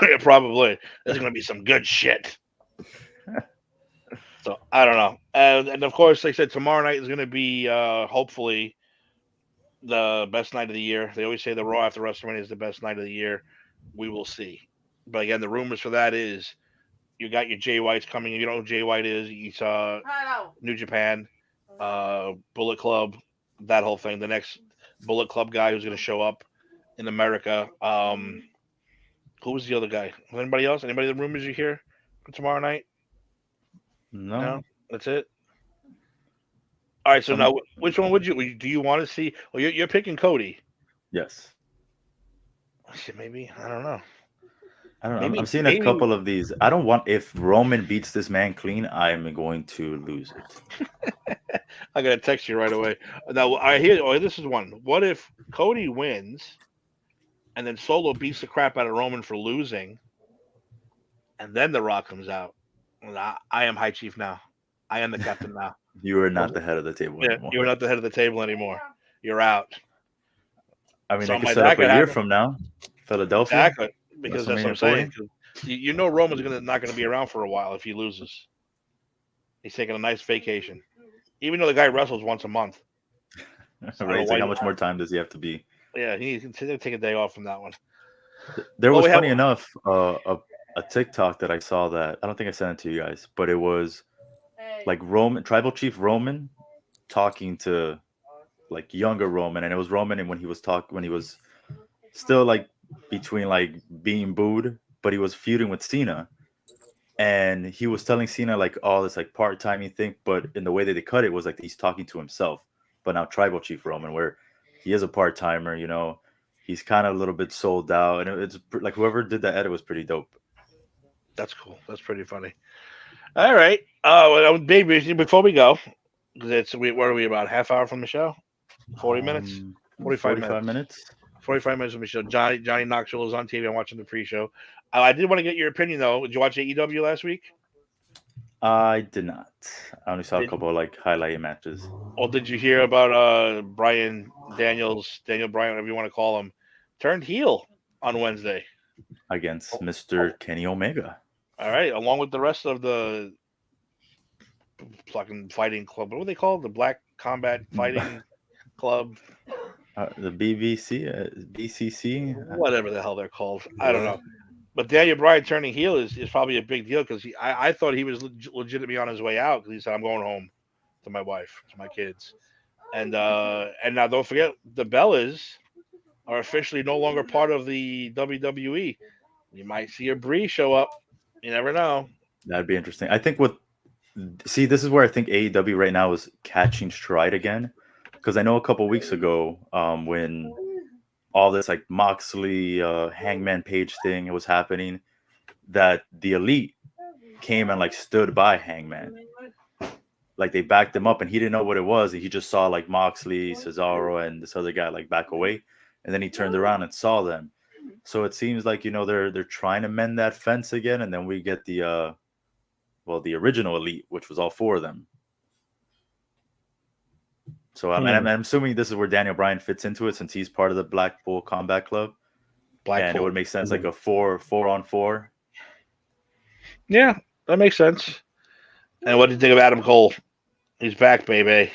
Yeah, probably. There's gonna be some good shit. So I don't know. And of course, like I said, tomorrow night is gonna be hopefully the best night of the year. They always say the Raw after WrestleMania is the best night of the year. We will see. But again, the rumors for that is you got your Jay Whites coming. You know who Jay White is. You saw New Japan, Bullet Club, that whole thing. The next Bullet Club guy who's going to show up in America. Who was the other guy? Anybody else? Anybody the rumors you hear for tomorrow night? No, that's it. All right. So now, which one would you? Do you want to see? Well, you're picking Cody. Yes. Shit, maybe I don't know. I don't know. I'm seeing a couple of these. I don't want if Roman beats this man clean, I'm going to lose it. I gotta text you right away. Now I hear. Oh, this is one. What if Cody wins, and then Solo beats the crap out of Roman for losing, and then The Rock comes out? I am High Chief now. I am the captain now. You are not the head of the table anymore. You're not the head of the table anymore. You're out. I mean, I can set up a year from now, Philadelphia. Exactly, because that's what I'm saying. You know Roman's not going to be around for a while if he loses. He's taking a nice vacation, even though the guy wrestles once a month. So right, like how much more time does he have to be? Yeah, he can take a day off from that one. There was funny enough a TikTok that I saw that I don't think I sent it to you guys, but it was like Tribal Chief Roman talking to like younger Roman, and it was Roman, and when he was still like between like being booed, but he was feuding with Cena, and he was telling Cena like all this like part-timing thing, but in the way that they cut it was like he's talking to himself. But now Tribal Chief Roman, where he is a part-timer, you know, he's kind of a little bit sold out, and it's like whoever did that edit was pretty dope. That's cool. That's pretty funny. All right, baby. Before we go, what are we about? Half hour from the show? 40 minutes? 45 minutes. 45 minutes from the show. Johnny Knoxville is on TV. I'm watching the pre-show. I did want to get your opinion though. Did you watch AEW last week? I did not. I only saw a couple of like highlight matches. Or did you hear about Daniel Bryan, whatever you want to call him, turned heel on Wednesday against Mr. Kenny Omega. All right, along with the rest of the fucking fighting club. What do they call it? The Black Combat Fighting Club. The BBC, BCC. Whatever the hell they're called. I don't What? know. But Daniel Bryan turning heel is probably a big deal because I thought he was legitimately on his way out because he said, I'm going home to my wife, to my kids. And now don't forget, the Bellas are officially no longer part of the WWE. You might see a Bree show up. You never know. That'd be interesting. I think see, this is where I think AEW right now is catching stride again, because I know a couple weeks ago, when all this like Moxley, Hangman Page thing was happening, that the Elite came and like stood by Hangman, like they backed him up, and he didn't know what it was. He just saw like Moxley, Cesaro, and this other guy like back away, and then he turned around and saw them. So it seems like they're trying to mend that fence again, and then we get the the original Elite, which was all four of them. So I'm assuming this is where Daniel Bryan fits into it, since he's part of the Blackpool Combat Club. And it would make sense like a 4-on-4. Yeah, that makes sense. And what do you think of Adam Cole? He's back, baby.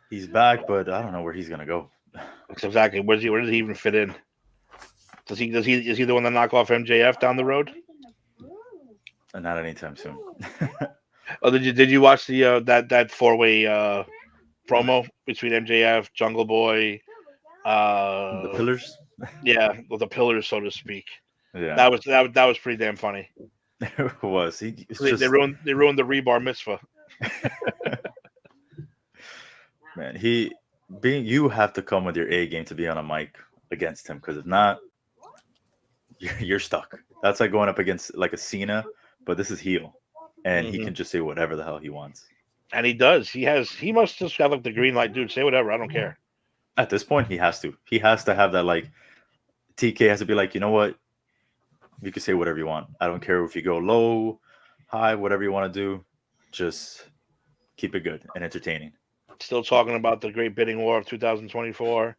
He's back, but I don't know where he's gonna go. Exactly. Where does he even fit in? Is he the one to knock off MJF down the road? Not anytime soon. Oh, did you watch the that 4-way promo between MJF, Jungle Boy, The Pillars? Yeah, well, the Pillars, so to speak. Yeah. That was pretty damn funny. It was. They ruined the Rebar Mitzvah. Man, you have to come with your A game to be on a mic against him, because if not, you're stuck. That's like going up against like a Cena, but this is heel, and he can just say whatever the hell he wants. And he does. He must just have like the green light, dude. Say whatever. I don't care. At this point, he has to. He has to have that, like, TK has to be like, you know what? You can say whatever you want. I don't care if you go low, high, whatever you want to do. Just keep it good and entertaining. Still talking about the great bidding war of 2024.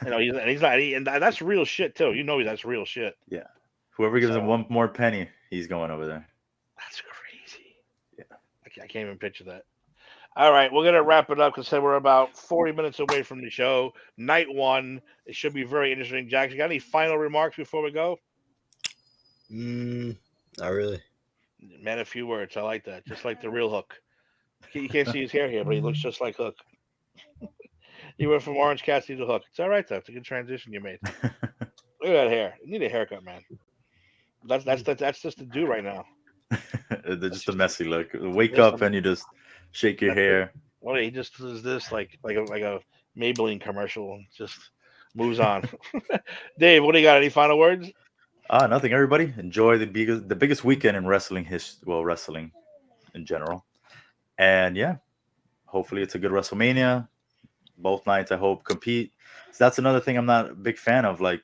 He's not, and that's real shit too. That's real shit. Yeah. Whoever gives him one more penny, he's going over there. That's crazy. Yeah. I can't even picture that. All right, we're gonna wrap it up because we're about 40 minutes away from the show. Night one. It should be very interesting. Jack, you got any final remarks before we go? Not really. Man, a few words. I like that. Just like the real Hook. You can't see his hair here, but he looks just like Hook. You went from Orange Cassidy to Hook. It's all right, though. It's a good transition you made. Look at that hair. You need a haircut, man. That's just the do right now. Just a messy look. Wake up and you just shake your hair. Well, he just does this like a Maybelline commercial and just moves on. Dave, what do you got? Any final words? Nothing. Everybody enjoy the biggest weekend in wrestling wrestling in general. And yeah, hopefully it's a good WrestleMania. Both nights, I hope, compete. So that's another thing I'm not a big fan of. Like,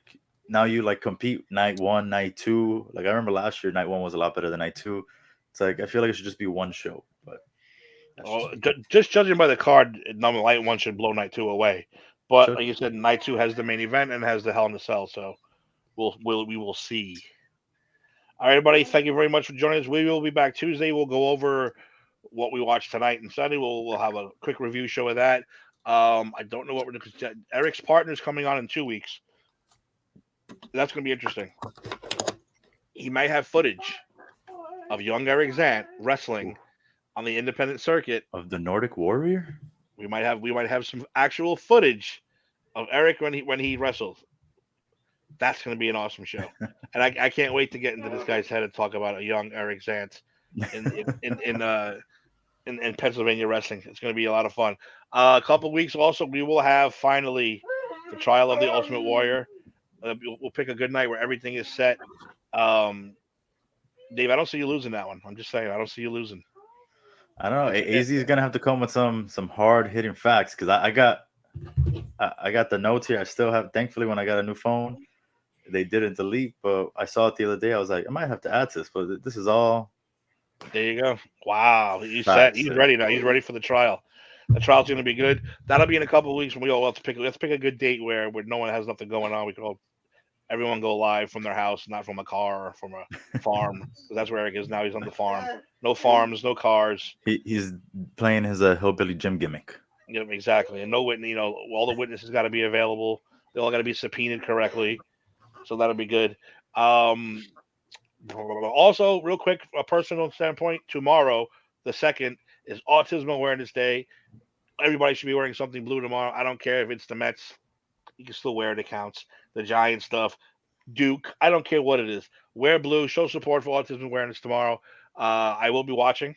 now you like compete night one, night two. Like, I remember last year, night one was a lot better than night two. It's like, I feel like it should just be one show. But just judging by the card, night one should blow night two away. But like you said, night two has the main event and has the Hell in a Cell. So we will see. All right, everybody. Thank you very much for joining us. We will be back Tuesday. We'll go over what we watched tonight and Sunday. We'll have a quick review show of that. I don't know what we're doing because Eric's partner is coming on in 2 weeks. That's going to be interesting. He might have footage of young Eric Zant wrestling on the independent circuit of the Nordic Warrior. We might have some actual footage of Eric when he wrestled. That's going to be an awesome show, and I can't wait to get into this guy's head and talk about a young Eric Zant in Pennsylvania wrestling. It's going to be a lot of fun. A couple of weeks also, we will have finally the trial of the Ultimate Warrior. We'll pick a good night where everything is set. Dave, I don't see you losing that one. I'm just saying, I don't see you losing. I don't know. AZ is gonna have to come with some hard hitting facts, because I got the notes here. I still have. Thankfully, when I got a new phone, they didn't delete, but I saw it the other day. I was like, I might have to add this, but this is all. There you go. Wow, he's set. He's ready now. He's ready for the trial. The trial's going to be good. That'll be in a couple of weeks when we all have to pick. Let's pick a good date where no one has nothing going on. We can all everyone go live from their house, not from a car or from a farm. That's where Eric is now. He's on the farm. No farms, no cars. He's playing his hillbilly Jim gimmick. Yep, exactly. And no witness. All the witnesses got to be available. They all got to be subpoenaed correctly. So that'll be good. Also, real quick, a personal standpoint, tomorrow, the 2nd, is Autism Awareness Day. Everybody should be wearing something blue tomorrow. I don't care if it's the Mets. You can still wear it. It counts. The Giant stuff. Duke. I don't care what it is. Wear blue. Show support for Autism Awareness tomorrow. I will be watching.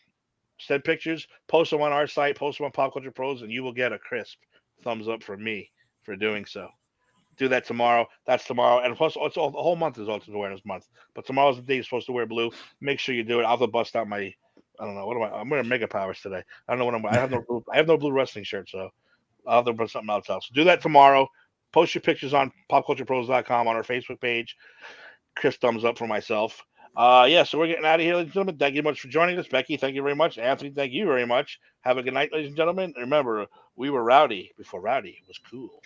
Send pictures. Post them on our site. Post them on Pop Culture Pros, and you will get a crisp thumbs up from me for doing so. Do that tomorrow. That's tomorrow. And plus, the whole month is Autism Awareness Month. But tomorrow's the day you're supposed to wear blue. Make sure you do it. I'll have to bust out my. I don't know. What am I? I'm wearing Mega Powers today. I don't know what I'm. I have no blue. I have no blue wrestling shirt, so I'll have to put something else out. So do that tomorrow. Post your pictures on popculturepros.com on our Facebook page. Chris thumbs up for myself. Yeah, so we're getting out of here, ladies and gentlemen. Thank you much for joining us. Becky, thank you very much. Anthony, thank you very much. Have a good night, ladies and gentlemen. Remember, we were rowdy before rowdy was cool.